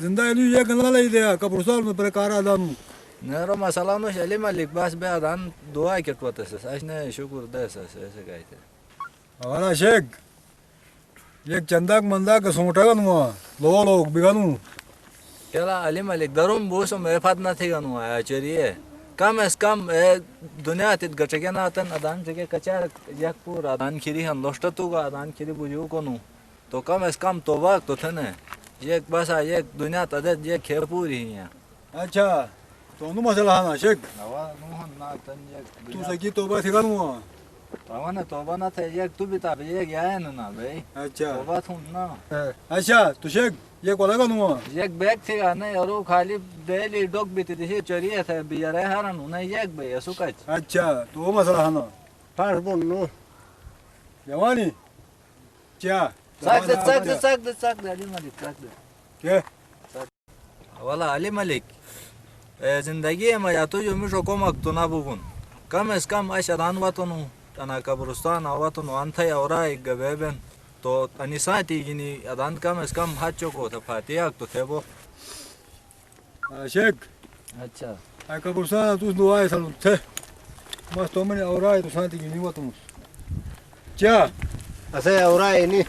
Speaker 6: जिंदा इलू ये गंदा ले दिया कब्रिस्तान में प्रकार आदम
Speaker 14: Nero masala no shali malik bas be adan dua ke kota se asne shukur da se se gaite
Speaker 6: अवला शेख ये चंदा मंदा का सोटा का नुआ लोग बिगानू
Speaker 14: kela ali malik darum bu so mefat na thi ganu aya cheriye kam es kam dunya tit gachagena atan adan jege kachar yak pur adan khiri han losta tu ga adan khiri buju konu to kam es kam to vakt to thane yek basa yek dunya tadet yek khe puri ya
Speaker 6: अच्छा तो नु मसला है ना Sheikh
Speaker 14: nawa nu han na tan yek
Speaker 6: तू सकी तोबा थी Ganu
Speaker 14: tawana toba na the yek tu bita be yek ya na bhai
Speaker 6: अच्छा
Speaker 14: toba thun na
Speaker 6: अच्छा तो शेख ये कोलेगा नु
Speaker 14: एक बैग थे ना और खाली डेली डॉग भी थी चोरी है बियारे हरन ना एक भाई ऐसो काच
Speaker 6: अच्छा तो वो मसला है ना
Speaker 12: Par bunu.
Speaker 6: जवानी क्या
Speaker 14: सक दे अली मलिक सक दे
Speaker 6: क्या
Speaker 14: वाला अली मलिक जिंदगी में या तो जो मिशो को मक्तुना बुगुन कम से कम अशरान वतनु अना कब्रिस्तान वतनु अंत और एक गबेबन तो अनिसाती गिनी अदान कम से कम हाथ चोको तो फातिया तो थे वो
Speaker 6: शेख
Speaker 14: अच्छा
Speaker 6: आई कब्रिस्तान तू दुआ है सालू थे बस तो मैंने और आए तो शांति की नहीं हुआ तुम क्या
Speaker 12: Ase aura ini.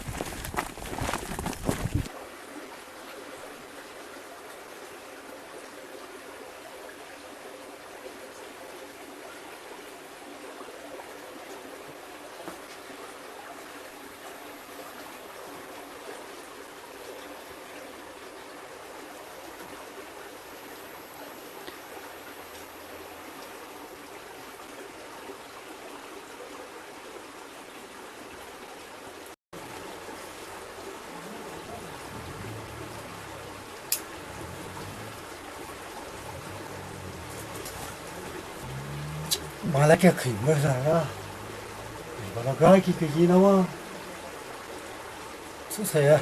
Speaker 12: Malah kayak gimana saya? Malah kayak gini nama. Susah ya.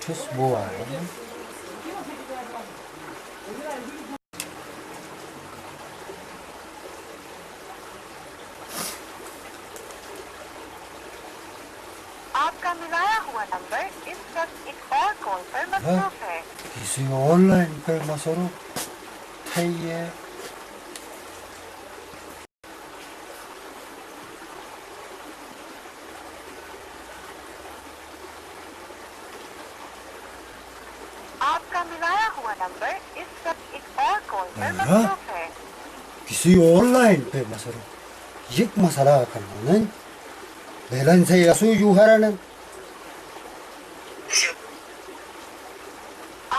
Speaker 12: Terus buah.
Speaker 15: आपका मिलाया हुआ नंबर इस वक्त एक और कॉल पर मसरूफ है
Speaker 12: किसी ऑनलाइन पे मसरूफ है ये
Speaker 15: आपका मिलाया हुआ नंबर इस वक्त एक और कॉल पर मसरूफ है
Speaker 12: किसी ऑनलाइन पे मसरूफ ये मसला करना बैलेंस है या सो यूहरन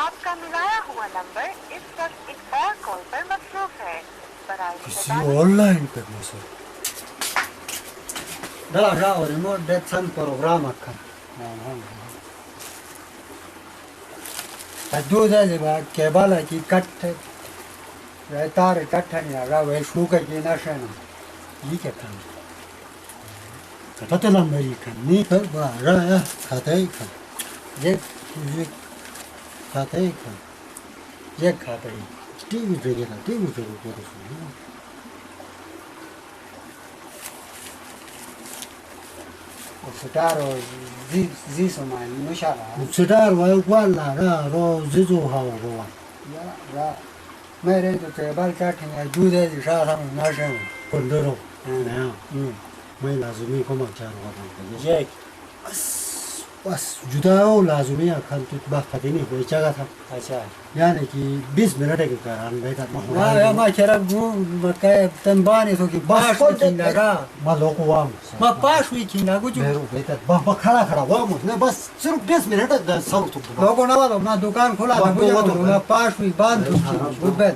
Speaker 15: आपका मिलाया हुआ नंबर इस वक्त एक और कॉल पर मसरूफ है
Speaker 12: किसी ऑनलाइन पे मसरूफ दा और रिमोट डेट सन प्रोग्राम अखन अदो दे बा केबल की कट तार कट नहीं आ वे शू के ना शन ये क्या था कटला अमेरिकन नहीं पर बारा खाते ही ये खाते ही ये खाते ही टीवी देखना टीवी देखो Sutaro zi somai no shala. Sutaro wa kwala ra ro zizu hawa ro. Ya mere to te bal ka tin ya jude di sha sa na shen. Kondoro. Na. Mai la zumi ko ma cha ro. Ye. बस जुदा हो लाजुमी अखन तो बात नहीं कोई जगह था
Speaker 14: अच्छा
Speaker 12: यानी कि 20 मिनट के कारण बेटा
Speaker 10: या मा खेरा गु मका तंबाने तो कि बस को लगा
Speaker 12: मा लोको वाम
Speaker 10: मा पास हुई कि ना कुछ
Speaker 12: बेरो बेटा बा खड़ा खड़ा वाम ने बस सिर्फ 20 मिनट का सब तो
Speaker 10: लोगों ना वाला ना दुकान खोला था मा पास हुई बांध गुड बेल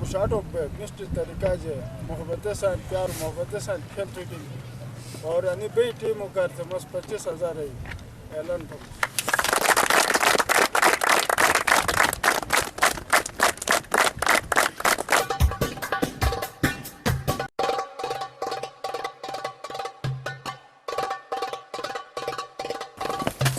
Speaker 2: पुशाटो पे निश्चित तरीका जे मोहब्बत से प्यार मोहब्बत से खेल चुकी और अन्य बे टीम कर थे मस 25,000 है एलन तो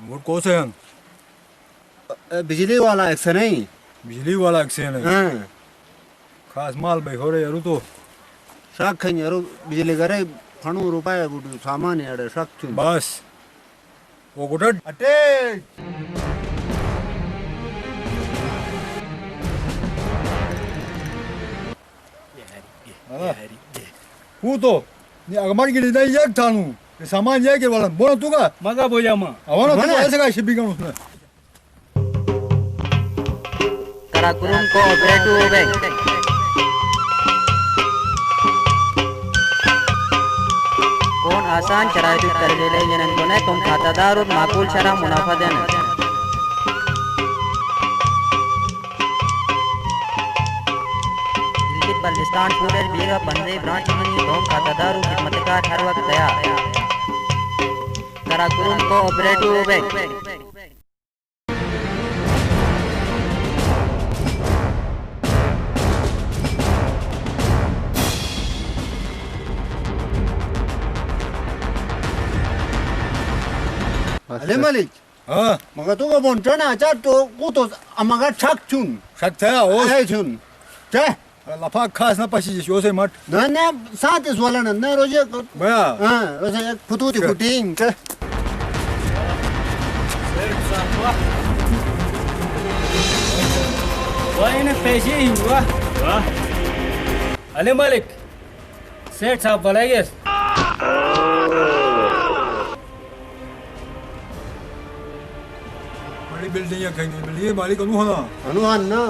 Speaker 16: मोर को से हैं
Speaker 12: बिजली वाला एक्शन नहीं
Speaker 16: बिजली वाला एक्शन है
Speaker 12: हां
Speaker 16: खास माल भाई हो रे यार तो
Speaker 12: शक खन यार बिजली करे फणु रुपए बुडू सामान यार शक चुन
Speaker 16: बस वो गुड
Speaker 12: अटे
Speaker 16: तो नी अगमार गिरी नहीं एक थानू ये सामान ये के वाला बोलो तू का
Speaker 11: मगा बोया मा
Speaker 16: अवाना तू ऐसे का शिपिंग करूं उसने
Speaker 17: कराकुरुम कोऑपरेटिव बैंक कौन आसान शराइत कर्जे ले जनन को ने तुम खातादार और माकूल शरा मुनाफा देना बल्दिस्तान पूरे बीघा बंदे ब्रांच मनी दोम खातादार और खिदमतकार हर वक्त तैयार कराकुरुम कोऑपरेटिव बैंक
Speaker 12: अरे मालिक
Speaker 16: हां
Speaker 12: मगा तो का बोंटा ना चार तो को तो अमगा छक चुन
Speaker 16: शक था ओ
Speaker 12: है चुन चे
Speaker 16: लफा खास ना पशी जो से मत
Speaker 12: ना ना साथ इस वाला ना रोजे
Speaker 16: बया
Speaker 12: हां रोजे एक फुटूती फुटिंग चे
Speaker 11: वाह इन्हें पैसे ही हुआ वाह अली मलिक सेठ साहब बुलाइए
Speaker 16: बड़ी बिल्डिंग है कहीं बिल्डिंग मालिक
Speaker 12: अनुहान ना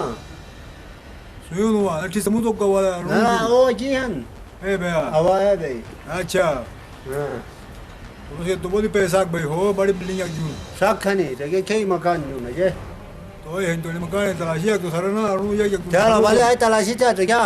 Speaker 16: सुयो नो अच्छी समझ तो वाला
Speaker 12: ना ओ जी हन
Speaker 16: ए बया
Speaker 12: हवा है बे
Speaker 16: अच्छा
Speaker 12: हां
Speaker 16: उनसे तो बोली पैसा भाई हो बड़ी बिल्डिंग है क्यों
Speaker 12: शक खनी जगह कई मकान नु ना जे
Speaker 16: तो ये तो मकान तलाशी है तो सारा ना और ये
Speaker 12: चलो वाले आए तलाशी चाहते क्या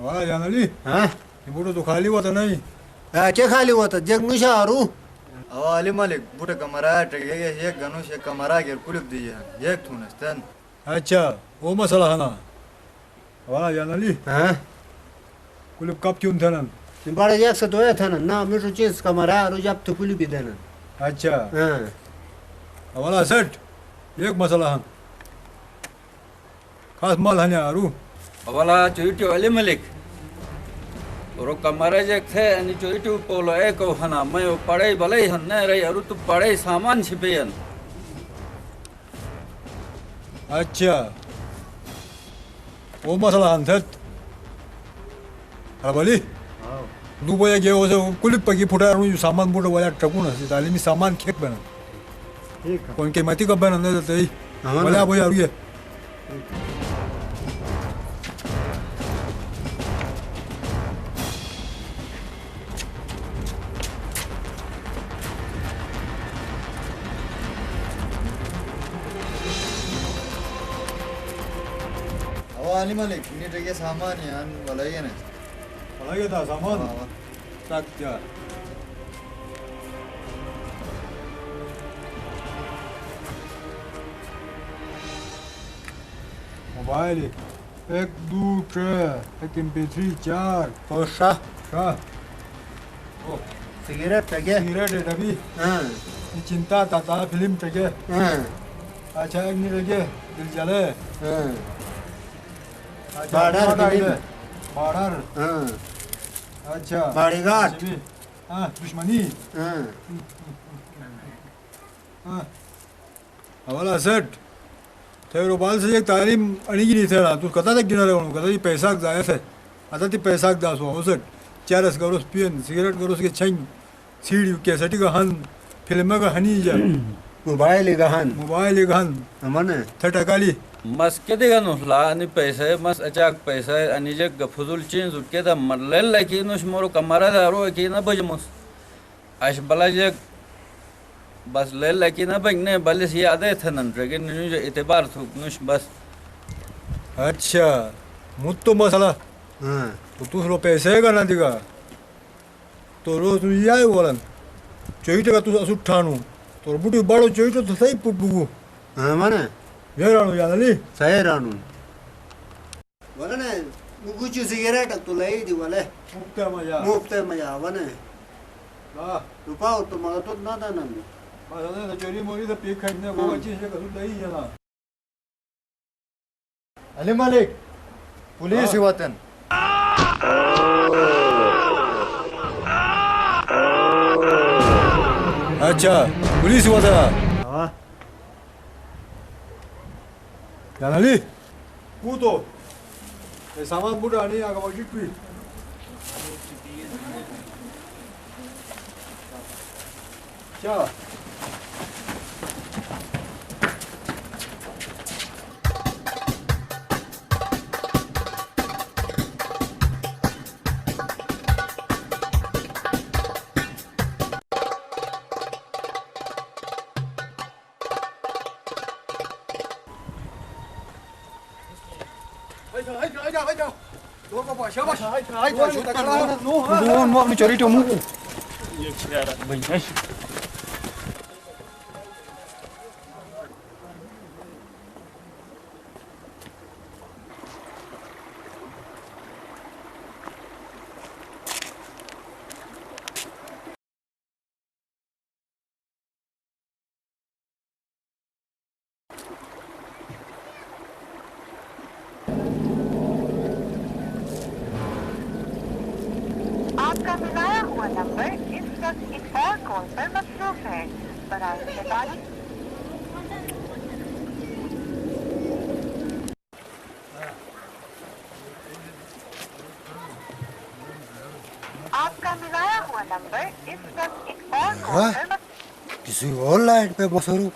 Speaker 16: वाला जाना ली
Speaker 12: हां
Speaker 16: ये बूढ़ो तो खाली हुआ था नहीं
Speaker 12: क्या खाली हुआ था जग मुशारू
Speaker 9: अवाली मालिक बूढ़े कमरा टके एक गनुश एक कमरा के कुलिप दिया एक थुनस्तन
Speaker 16: अच्छा वो मसला है ना वाला जाना ली
Speaker 12: हां
Speaker 16: कुलिप कब क्यों था ना
Speaker 12: बड़ा एक से तो था ना मेरे चीज कमरा और जब तो कुलिप भी देना
Speaker 16: अच्छा
Speaker 12: हां
Speaker 16: वाला सेट एक मसला है खास माल है यारू
Speaker 14: वाला चोटी वाले मलिक
Speaker 18: तो कमरे जे थे अनि चोरी टू पोलो एको हना मैं पड़े भले हन्ने रे अरु तू पड़े सामान छिपेन
Speaker 16: अच्छा वो मसला अंधत अबली दु बोया गे ओसे कुलिप पगी फुटा नु सामान बुड बोया टकून से तालीमी सामान खेक बना ठीक है कोन के मती कबन अंदर ते बोला बोया रुए
Speaker 9: अली मालिक ini dia saman ya walaya ne
Speaker 16: walaya dah saman tak dia mobile 1 2 3 एक MP3 4 और शाह ओ
Speaker 9: सिगरेट टगे
Speaker 16: सिगरेट है अभी हां ये चिंता ताता फिल्म टगे हां अच्छा एक नहीं लगे दिल जले हां बाड़र बाड़र हां अच्छा बाड़ीघाट हां दुश्मनी हां हां हवाला सेट तेरो बाल से एक तालीम अणिगिरी थे तू कथा तक गिना रे कथा ती पैसा जाया से आता ती पैसा दासो औसट चारस गरोस पियन सिगरेट गरोस के छंग सीडी कैसेट का हन फिल्म का हनी जा मोबाइल का हन हमने थटकाली
Speaker 18: मस केदे गनुसला आणि पैसे मस अचाक पैसे आणि जे गफुजुल चेंज उठके दा मरलेल लाकी नुश मोरो कमरा दारो की ना बजमुस आश बला जे बस ले लाकी ना बगने बलिस याद है थनन ड्रगन न्यूज इतबार थुक नुश बस
Speaker 16: अच्छा मुत्तो मसला हां तो तू रो पैसे का ना दिगा तो रोज तू याय बोलन चोईटे का तू असुठानु तो बुटी बाड़ो चोईटे तो सही पुटबुगु हां माने वेरानु यादली सही रानु वने मुगुचु सिगरेट तो लई दी वाले मुफ्ते मजा वने ला रुपाओ तो मगा तो ना ना माने चोरी मोरी तो पीक खाने वो चीज से कसु लई जना
Speaker 9: अली मालिक पुलिस वतन
Speaker 16: अच्छा पुलिस वतन हां यानाली कूतो ये सामान बुड़ा नहीं आगा बगी पी क्या
Speaker 10: अपनी चोरी टोमू
Speaker 15: आपका मिलाया हुआ नंबर इस वक्त एक और कॉल पर मसरूफ है बराए मेहरबानी आपका मिलाया हुआ नंबर इस वक्त एक और कॉल पर
Speaker 12: किसी और लाइन पे बसरू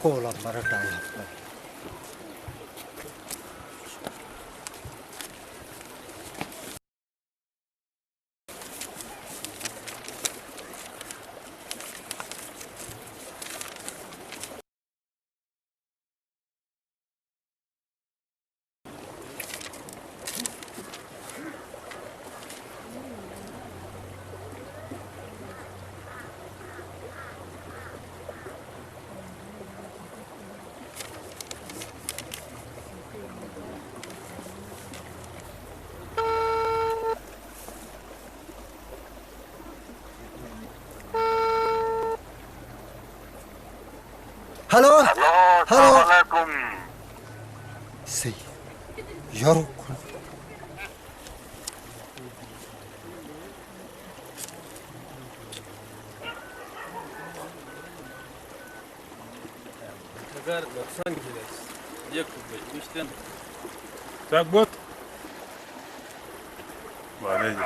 Speaker 12: कॉल हमारा टाइम हेलो हेलो सही यार
Speaker 7: Agar noksan gides. Yek kubbe müşten.
Speaker 6: Sakbut. Waalaikum.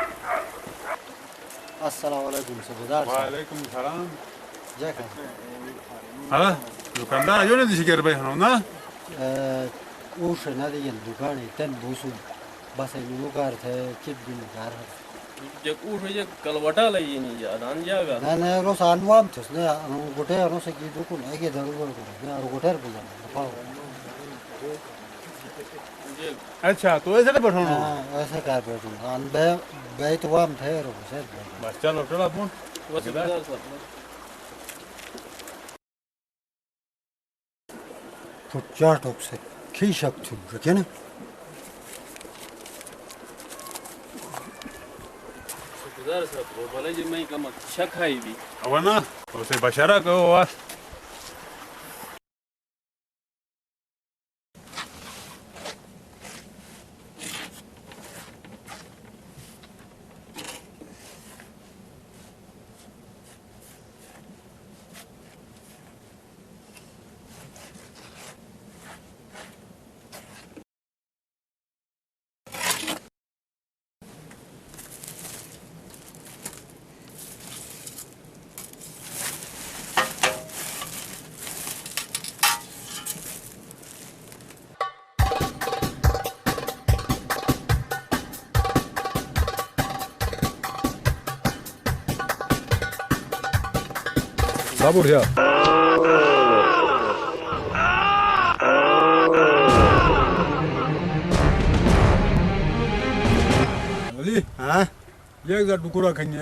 Speaker 12: Assalamualaikum sebedar.
Speaker 6: Waalaikum salam.
Speaker 12: Jaka.
Speaker 6: हाँ दुकानदार आयो ना दिसी कर भाई हनो ना
Speaker 12: उस ना दियन दुकान इतन बुसु बस नु कार थे चिप दिन car
Speaker 7: Jek uğur jek kalvata la yeni ya dan jaga.
Speaker 12: ना ना रो सानवाम थस ने गोटे रो से की दुकान एके जरूर को ना रो गोटे बुझा पाओ
Speaker 6: अच्छा तो ऐसे ना बैठो
Speaker 12: हां ऐसे कार बैठो अन बे बे तो वाम थे रो से
Speaker 6: बस चलो चलो अपन
Speaker 7: बस
Speaker 12: Puccar toksa ki şaktım rükene.
Speaker 7: Güzel sapro. Bana cimay kamak şak haybi.
Speaker 6: अब ना उसे बशारा कहो वास
Speaker 16: Sabır ya. Ali.
Speaker 12: हाँ
Speaker 16: ये एक टुकड़ा खाएंगे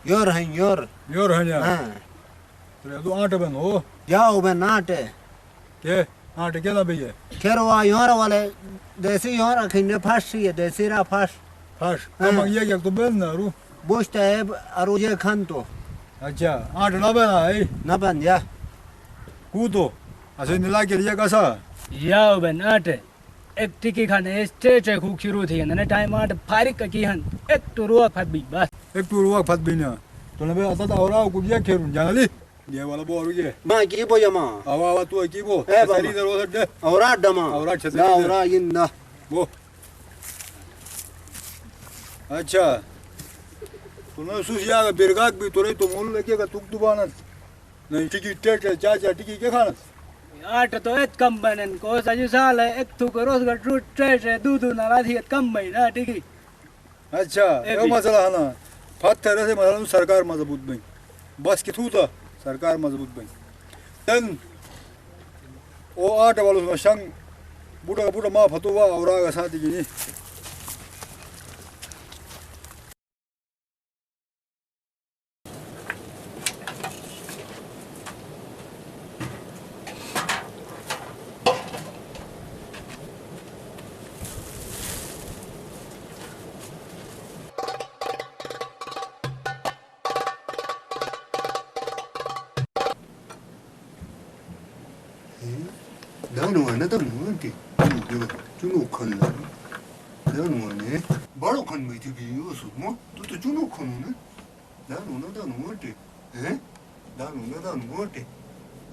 Speaker 12: योर हैं योर
Speaker 16: योर है या
Speaker 12: हाँ
Speaker 16: तो तू आटे बन हो
Speaker 12: जाओ बे नाटे
Speaker 16: के आटे क्या लाभ है
Speaker 12: केरवा योर वाले देसी योर रखेंगे फांसी है देसी रा फांस
Speaker 16: फांस हम ये तो बन ना रू
Speaker 12: बोझते है अरुजे खान तो
Speaker 16: अच्छा आटे ना बना है
Speaker 12: ना बन जा
Speaker 16: कूदो ऐसे नीला के लिए कैसा
Speaker 11: याओ बे नाटे एक टिकी खाने स्टेज है खूब शुरू थी ना टाइम आट फारिक का की हन एक तो रुआ फट भी बस
Speaker 16: एक टूर हुआ फट भी ना तो ना बे आता और आओ कुछ ये खेलूं जाना ली ये वाला बोल रही
Speaker 12: माँ की बो जमा
Speaker 16: आवा तू की बो
Speaker 12: ए
Speaker 16: सरी दरो सड्डे
Speaker 12: और डमा
Speaker 16: और
Speaker 12: ना और इन ना
Speaker 16: वो अच्छा तूने सुशिया का बिरगाक भी तो तो मूल लेके का तुक दुबाना नहीं टिकी टेट चाचा टिकी के खाना
Speaker 11: आट तो एक कम बनन को सजू साल है एक थू करोस का ट्रूट ट्रेश है दूध नाला थी कम भाई ना टिकी
Speaker 16: अच्छा ये मसला है ना पत्थर से मतलब सरकार मजबूत बन बस की थू था सरकार मजबूत बन तन ओ आट वालों में शंग बूढ़ा बूढ़ा माँ फतुआ और आगे साथी की नहीं
Speaker 12: 나는 안 하다 뭐한테 주노 콘나 나는 원해 바로 콘 메티 비요소 뭐 또 주노 콘네 나는 안 하다 뭐한테 에 나는 안 하다 뭐한테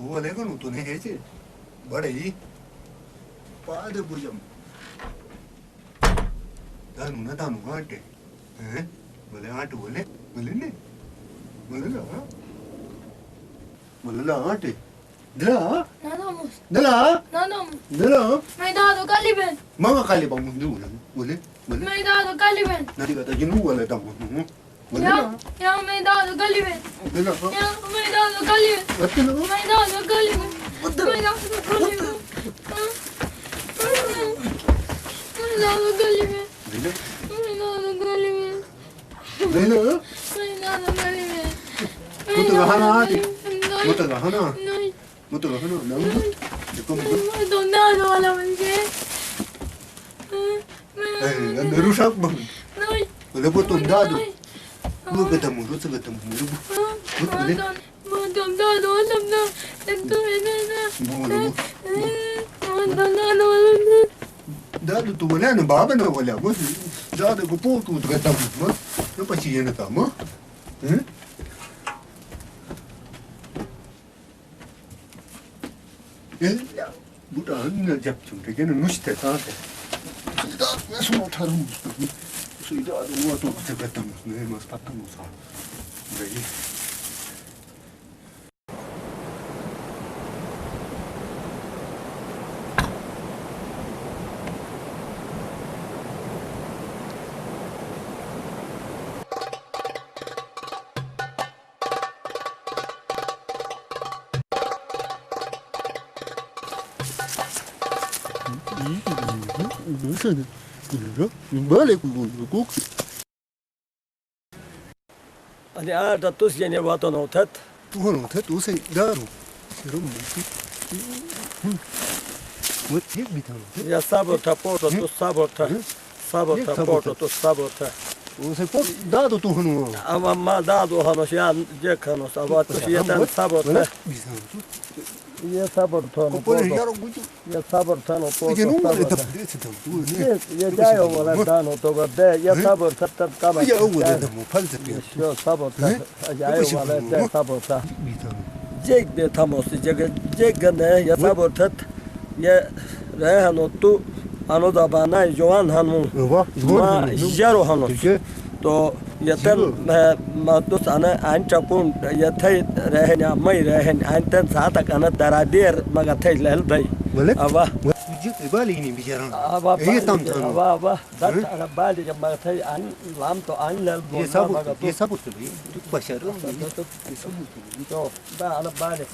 Speaker 12: वो लेगा नु तो नहीं है जे बड़े ही पादे बुझम दानु ना दानु आटे हैं बोले आटे बोले ने बोले ला आटे Dela?
Speaker 19: Nadamos.
Speaker 12: Dela?
Speaker 19: Nadamos.
Speaker 12: Dela?
Speaker 19: Me dado Caliban.
Speaker 12: Mama Caliban mundu la. Boleh? Boleh?
Speaker 19: Me dado Caliban.
Speaker 12: Nanti kata jenuh wala tamu. Boleh?
Speaker 19: Ya me dado Caliban.
Speaker 12: Dela?
Speaker 19: Ya me dado Caliban.
Speaker 12: Betul.
Speaker 19: Me dado Caliban. Me dado Caliban. Me dado Caliban.
Speaker 12: Dela?
Speaker 19: Me dado Caliban.
Speaker 12: Dela?
Speaker 19: Me dado Caliban.
Speaker 12: Mutu kahana ati. Mutu
Speaker 19: No.
Speaker 12: kahana. Mutu kahana. Namu. Dekam.
Speaker 19: Donado a la vez.
Speaker 12: Nerusak bang.
Speaker 19: No.
Speaker 12: Boleh potong dado. Lu ketemu, lu ketemu. Lu. Boleh?
Speaker 19: Donado, donado. Tentu ini.
Speaker 12: Boleh.
Speaker 19: Donado.
Speaker 12: Dado tu boleh na baba na boleh. Bos. Dado ko po tu ketemu. Mas. Apa sih yang nak kamu? Hmm?
Speaker 13: İlla bu da ne yapacağım da gene nuşte taate. Nasıl otarım? Suyda adım var çok sepetam. Ne mas patam olsa. Böyle. Böyle kuk.
Speaker 20: Ani arda tus yeni vaton otat.
Speaker 13: Tuhon otat o sen daru. Serum mu? Bu tek bir tane.
Speaker 20: Ya sabota porto tus sabota. Sabota porto tus sabota.
Speaker 13: O sen pot dado tuhon.
Speaker 20: Ama ma dado hanos ya jekanos avat yetan sabota. Ya sabota. Ya sabota no porto. Ya jayo wala dano to gade ya sabota tat kama.
Speaker 13: Ya o da mu falsa.
Speaker 20: Ya sabota. Jayo wala de sabota. Jek de tamos jek ne ya sabota ya rehano tu ano da bana Joan hanım ma jaro hanım to yeter ma to sana an chapun yethai rehnya mai rehen anten saata kana daradir magathai lel bai aba
Speaker 13: Jek bali ini bicara.
Speaker 20: aba aba dat ana bali magathai an lam to an lel bo
Speaker 13: ye sabut tu bashar
Speaker 20: to ba ana bali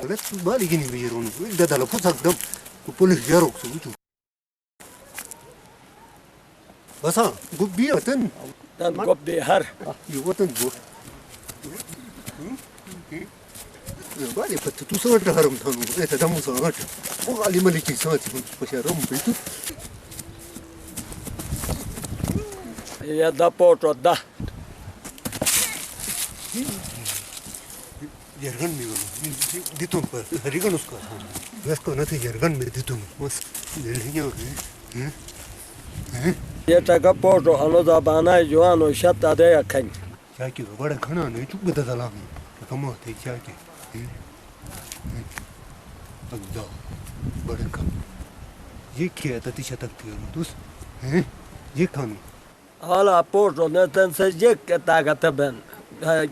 Speaker 13: Evet, bali gini bir yer onu. İlde dalı pusak dam. Bu polis yarok su bu. Basa, bu bir atın.
Speaker 20: Dan gop de har.
Speaker 13: Yuvatın bu. Bali patı tu sonra da haram tanu. Ete damu sonra. O Ali Maliki saati bu başarım bitu.
Speaker 20: Ya da porto da.
Speaker 13: Yergan mi bunu? Ditum pa. Harigan uska. Vesko na te yergan mi ditum. Mas lelenya.
Speaker 20: Ya taka porto ano da bana Joano shatta de yakan.
Speaker 13: Chaki bada khana ne chuk bada dalam. Kamo te chaki. Agda. Bada kam. Ye kya tati shatak tiyo dus. Ye khanu.
Speaker 20: Hala porto ne ten se jek tagata ben.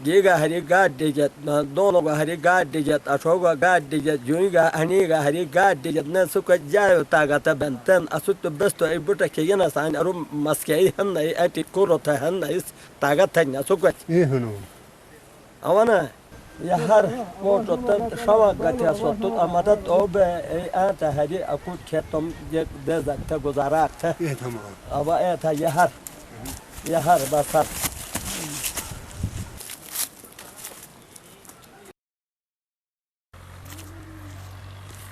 Speaker 20: Giga hari gad dijet na dono ga hari gad dijet ashoga gad dijet juiga ani ga hari gad dijet ne suka jayo tagata benten asut besto e buta ke yana san arum maskei hanna ati kurota hanna is tagata nya suka
Speaker 13: hano
Speaker 20: awana ya har porto tan shawa gati asotut amatat obe ata hari akut ketom je dezakta guzarakta
Speaker 13: tamam
Speaker 20: aba eta ya har basat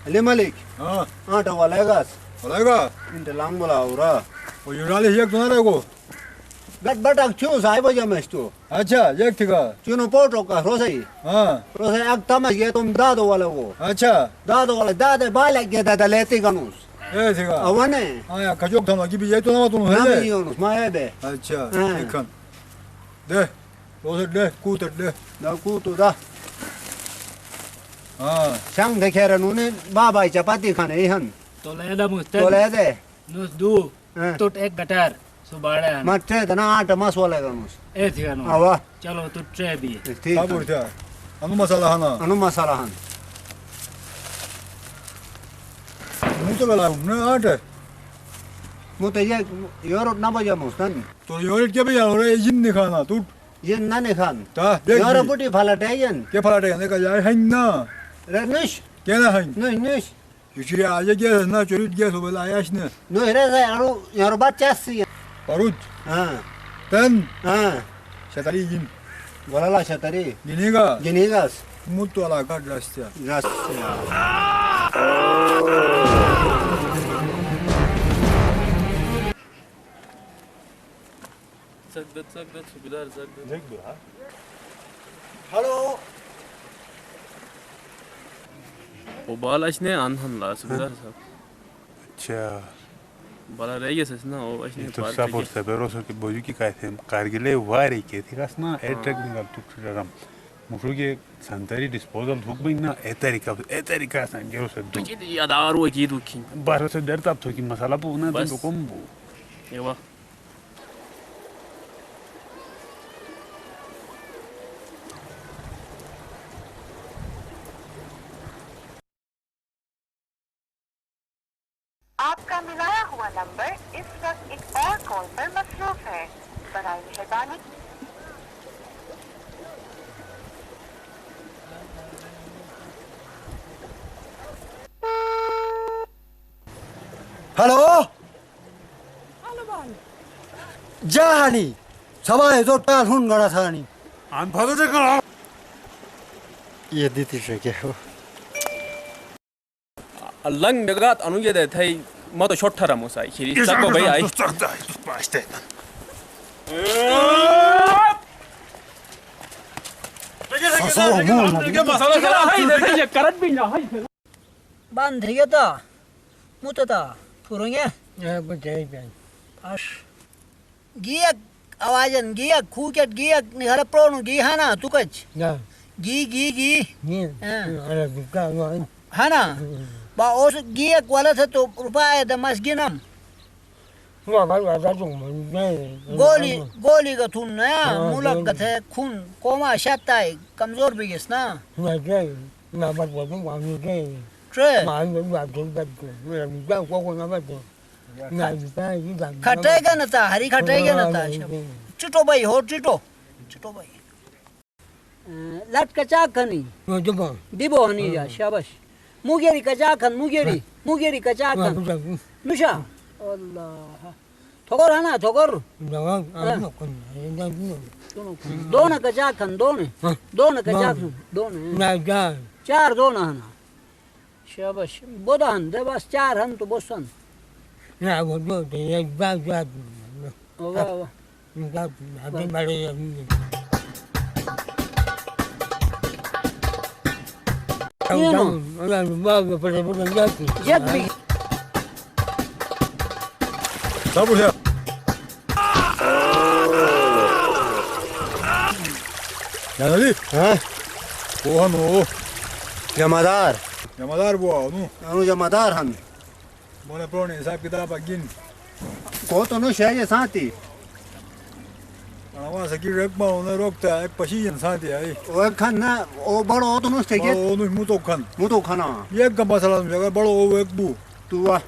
Speaker 13: Ali Malik.
Speaker 16: हाँ
Speaker 13: तो वालेगा इंटे लांग बोला उरा
Speaker 16: वो यूराली एक दोना रहेगो
Speaker 13: गट बटक क्यों साहिब जमेस तो
Speaker 16: अच्छा एक ठिका
Speaker 13: चुनो पोटो का रोसई
Speaker 16: हाँ
Speaker 13: रोसई अग तमस ये तुम दादो वाले को
Speaker 16: अच्छा
Speaker 13: दादे बाले के दादा लेती कनुस
Speaker 16: ए ठिका
Speaker 13: अवने
Speaker 16: हाँ यार कजोक था ना कि भी ये तो ना तुम है
Speaker 13: ना भी योनुस माये बे
Speaker 16: अच्छा देखन दे रोसे दे कूतर दे
Speaker 13: ना कूतो दा
Speaker 16: हाँ
Speaker 13: सांग देखे रनुने बाबा चपाती खाने हन
Speaker 11: तो ले दा मुस्ते
Speaker 13: तो ले दे
Speaker 11: नुस दू टूट एक गटार सुबाड़े
Speaker 13: मट्टे तना आठ मास वाले कनुस
Speaker 11: ए थिगा नो
Speaker 13: आवा
Speaker 11: चलो तू ट्रे भी
Speaker 13: ठीक
Speaker 16: सब उठा अनु मसाला हन मुझे लगा ना आठ
Speaker 13: मुझे ये योर ना बजा मुस्तन
Speaker 16: तो योर क्या भी यार ये जिन नहीं खाना तू
Speaker 13: ये ना नहीं खान
Speaker 16: ता देख
Speaker 13: योर बुटी फलाटे ये
Speaker 16: क्या फलाटे ने का यार है ना
Speaker 13: रनिश
Speaker 16: क्या ना है
Speaker 13: निश
Speaker 16: Üçüncü ağaca gelsin, çocuk gelsin böyle ayaş ne?
Speaker 13: No herese yaru batçası.
Speaker 16: Barut.
Speaker 13: Ha.
Speaker 16: Ben.
Speaker 13: Ha.
Speaker 16: Şatari yin.
Speaker 13: Valala şatari.
Speaker 16: Giniga.
Speaker 13: Ginigas.
Speaker 16: Mutlu alaka drastya.
Speaker 13: Drastya.
Speaker 7: Sagdat subidar sagdat.
Speaker 16: Nek bu ha?
Speaker 13: Hello.
Speaker 7: O bağlaş ne anhan la subidar sab.
Speaker 13: अच्छा
Speaker 7: Bala reyes na o aşını
Speaker 6: To support severoso ki boyu ki kaytem kargile var ki tikasna etek bingal tutturam. Musuge santari disposal hukbinna eterika san gero se do.
Speaker 7: Ki ya da aro ki du ki.
Speaker 6: Baro se der tap to ki masala bu na do kombu.
Speaker 7: Eyvah.
Speaker 15: आपका मिलाया हुआ number इस वक्त एक और call पर मसरूफ है। बराए मेहरबानी
Speaker 12: हेलो जानी सवाए तो टाल हुन गड़ा था नहीं
Speaker 6: आन फादो जे करा
Speaker 12: ये दीती से क्या हो
Speaker 7: Lang begat anu ye de thai ma to short thara musa khiri sak ko bhai ai
Speaker 6: Başta.
Speaker 21: Bandriga da muta da purunya ash giyak awajan giyak khuket giyak ni hara pronu gi hana tukach gi hana ba os giyak wala sa to rupaya da masginam गोली का थून नया मुलक का थे खून coma शाताई कमजोर भी है ना खटेगा ना था हरी खटेगा ना था चिटो भाई हो चिटो चिटो भाई लट कचा खनी दिबो हनी जा शाबाश मुगेरी कचा खन मुगेरी कचा खन नुशा अल्लाह ठोकर है ना ठोकर दोनों कचा खन दोनों कचा खन दोनों चार दोनों है ना शाबाश बोधा हन दे बस चार हन तो बोसन ना वो दो एक बार वाह वाह
Speaker 6: Sabur ya. Yani?
Speaker 12: Ha?
Speaker 6: Bu han o.
Speaker 12: Jamadar.
Speaker 6: Jamadar bu anu.
Speaker 12: Anu jamadar han.
Speaker 6: Mone prone hisab kitab agin.
Speaker 12: Ko to no shaye saati.
Speaker 6: Ama sakir rekma ona rokta ek pashiyan saati ai.
Speaker 12: O khan na o bado to no steke.
Speaker 6: O no muto khana. Ek ka masala jaga bado o ek bu.
Speaker 12: Tu wa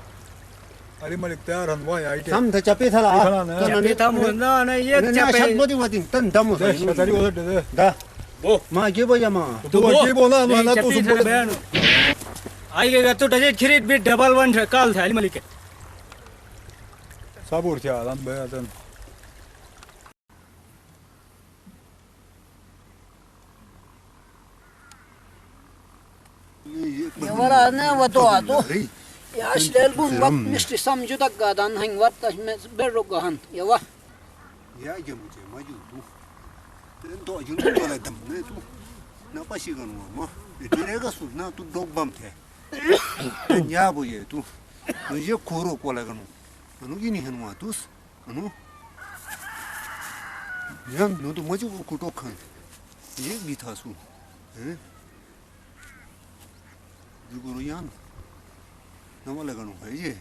Speaker 6: अरे मलिक तैयार हन Y आइटे
Speaker 12: हम तो चपे था
Speaker 21: चपे था मुन्ना नहीं ये चपे
Speaker 12: शब्द बोली वाती तन दम हो
Speaker 6: शतारी वो दे
Speaker 12: दा वो मां के बोया मां
Speaker 6: तो के बोला ना तू सुन
Speaker 11: बहन आएगा तो डजे खरीद भी डबल वन काल था अली मलिक
Speaker 6: साबुर क्या आदम बेतन
Speaker 21: ये वाला ना वो तो आ तो या स्टेल बुन वक्त मिस्टर समझो तक गादान हंग वक्त में बेरो गहन ये वाह
Speaker 13: या जे मुझे मजू तू तो जो वाला दम ने तू ना पासी गन वो तेरेगा सु ना तू डॉग बम थे या बो ये तू ये कोरो कोला गनु अनु ये नहीं हनुआ तू अनु या नो तो मजू को तो खन ये भी था सु हैं जो गुरु यान नमो लगनु है ये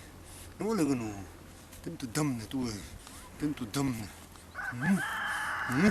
Speaker 13: नमो लगनु तुम तो दम ने तू है तुम तो दम ने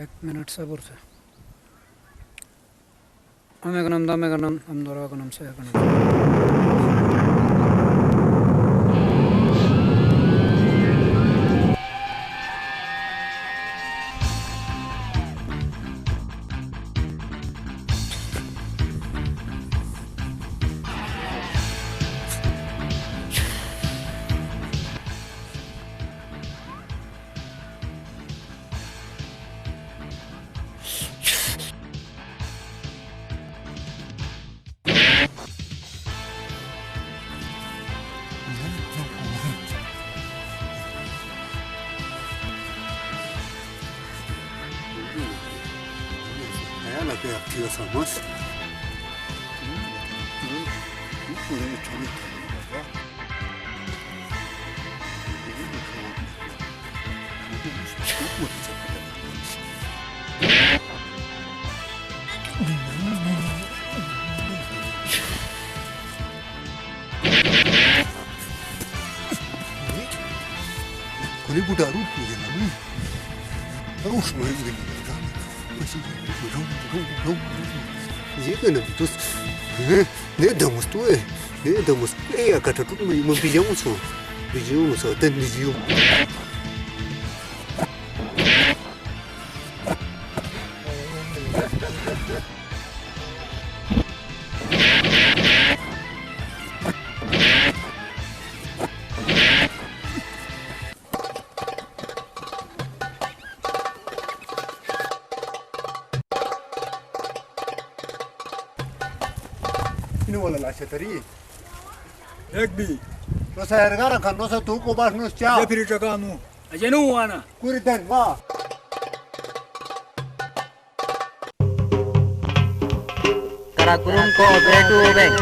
Speaker 21: एक मिनट सब्र से अमेगनम दमेगनम हम दोरागनम से गनम
Speaker 13: que aquí los somos. Kali budak rupu je nama. Terus main begini. Masih rum. Jika nanti terus, ni dah mesti, ya kata tu membilang musuh, dan bijau. Ini wala lasha tari.
Speaker 16: एक भी
Speaker 13: No se ergara kan no se tu ko bas no cha.
Speaker 16: ये फिर चकानु अजनु आना
Speaker 13: Kuritan ma.
Speaker 17: Karakurung Cooperative Bank.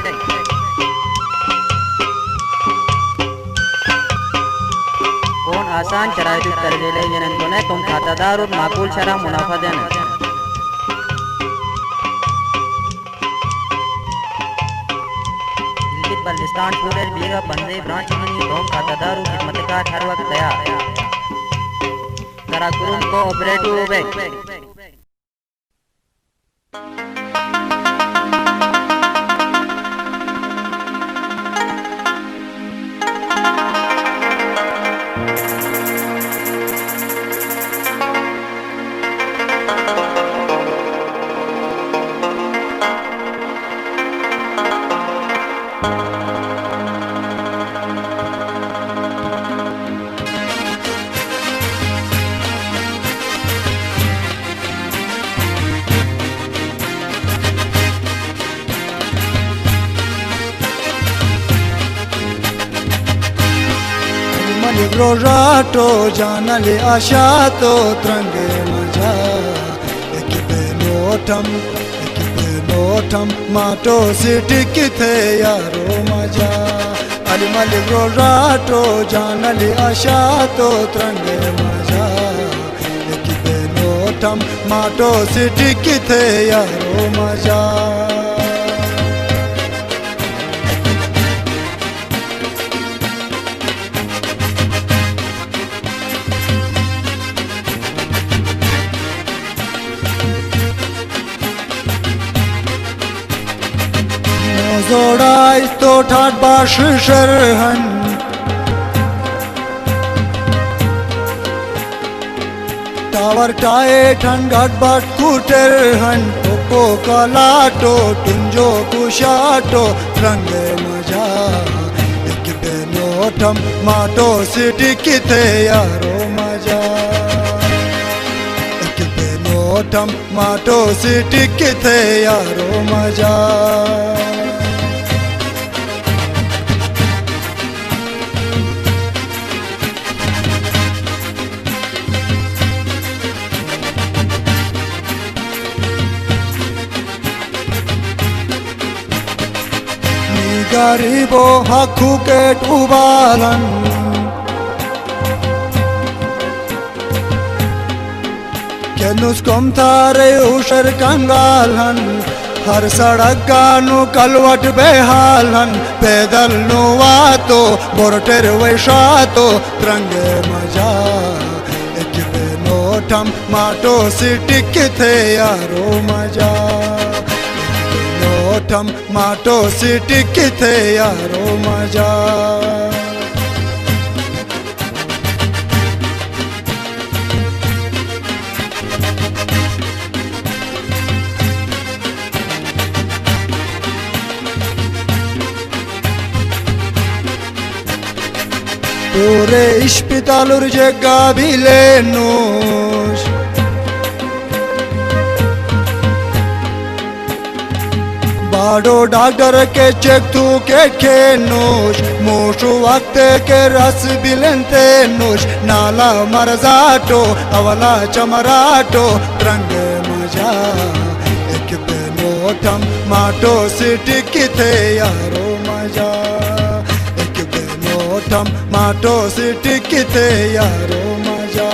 Speaker 17: कौन आसान शराइत कर्जे ले जिनको ने तुम खातादार और माकूल शरह मुनाफा देना बल्दिस्तान पूरे बीघा बंदे ब्रांच में दोम खातादार और खिदमतकार हर वक्त तैयार Karakoram cooperative bank
Speaker 12: Rojato janale ashato trange maja ekipe notam mato sitikithe yaro maja ali malik rojato janale ashato trange maja ekipe notam mato sitikithe yaro maja Zorai to tat bash sherhan Tower tae than gat bat kuterhan Toko kalato tunjo kushato range maja Ekipe notam mato sitikithe yaro maja Ekipe notam mato sitikithe yaro maja Garibo hakuket ubalan Kenus komtare ushar kangalan Har sadak ganu kalwat behalan Pedal nuwato borter veshato Trange maja Ekipe notam mato sitikithe yaro maja Notam mato sitikithe yaro maja Pure ispitalur jega bilenus Bado doctor ke check tu ke kenush Moshu vakte ke ras bilente nush Nala marzato avala chamarato Trange maja Ek
Speaker 1: बेनोटम माटो city किथे यारो मजा एक बेनोटम माटो city किथे यारो मजा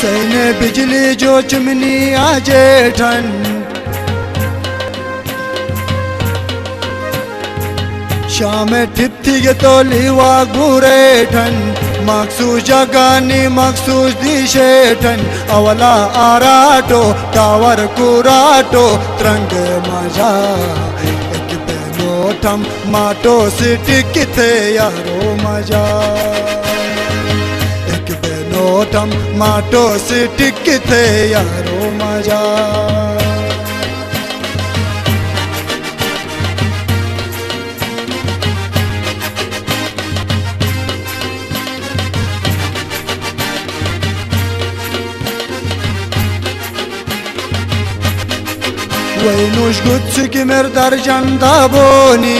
Speaker 1: सैने बिजली जो चिमनी आजे ठन शाम टिप्थी के तो लीवा बुरे ठन मखसूस जगानी मखसूस दिशे ठन अवला आराटो टावर कुराटो त्रंग मजा एक बेनोटम माटो सिटी किथे यारो मजा बेनोटम माटो सिटी किथे यारो मजा वैनुष गुत्स की मेर दर्जन दाबोनी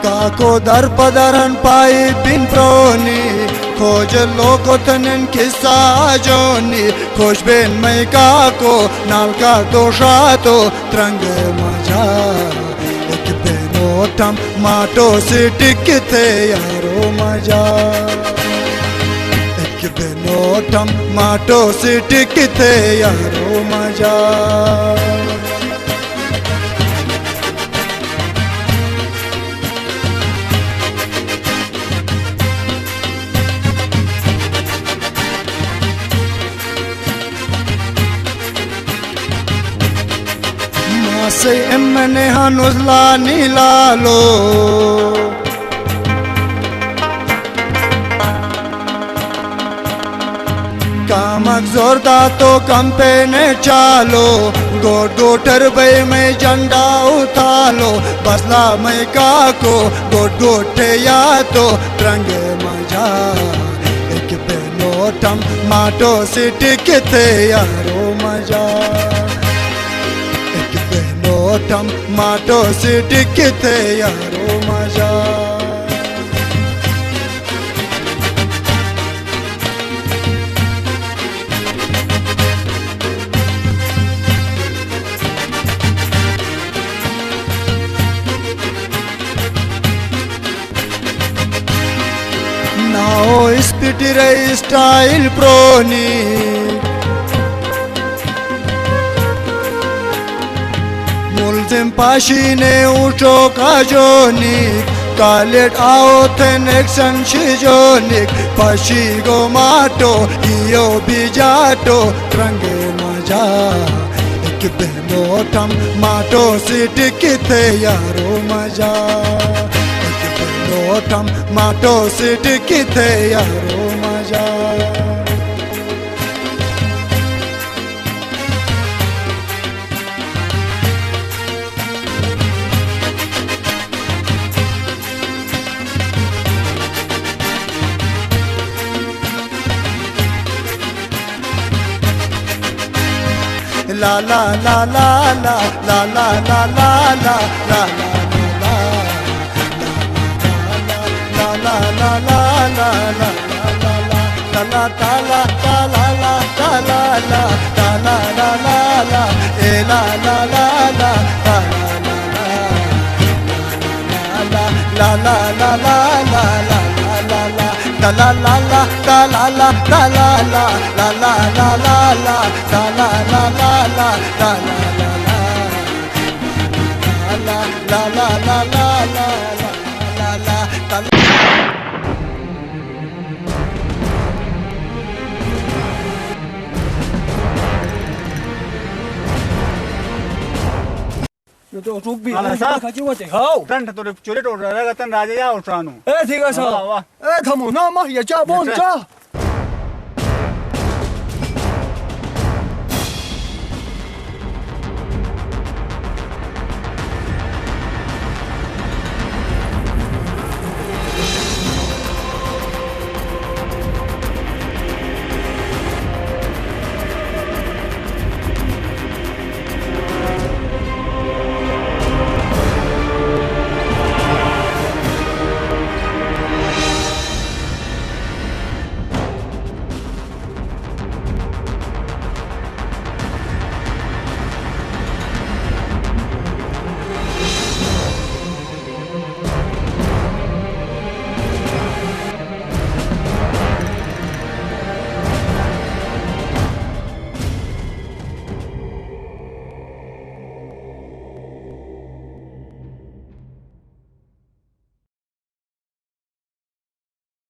Speaker 1: काको दर पदरन पाई बिन प्रोनी खोज लोको तनन किस्सा जोनी खोज बेन मैं काको नाल का दोषा तो त्रंग मजा एक बेनोटम माटो सिटी किथे यारो मजा एक बेनोटम माटो सिटी किथे यारो मजा से एमने हनुजला नीलालो कामक जोरदा तो कंपे ने चालो गोट गोटर बे में झंडा उतालो बसला में काको गोट गोटे या तो रंग मजा एक बेनोटम माटो सिटी किथे यारो मजा बेनोटम माटो सिटी किथे यारो मजा नाओ स्पीटी रे स्टाइल प्रोनी मुल्जिम पाशीने उठो काजोनिक कालेट आओ थेन एक्शन शिजोनिक पाशी गो माटो इयो बिजाटो त्रंगे मजा एक बेनोटम माटो सिटी किथे यारो मजा एक बेनोटम माटो सिटी किथे यारो मजा la la la la la la la la la la la la la la la la la la la ta la ta la la ta la la ta la la la la e la la la la ta la la la la la la la la la la ta la la ta la la la la la la la ta la la la la ta la la la la la la la la ta la
Speaker 10: तो चुप भी
Speaker 6: आला सा
Speaker 10: खाची होते हाव
Speaker 6: तन तो चोले तो राजा तन राजा या उठानु
Speaker 10: ए ठीक है सा ए थमो ना मा या जा बोन जा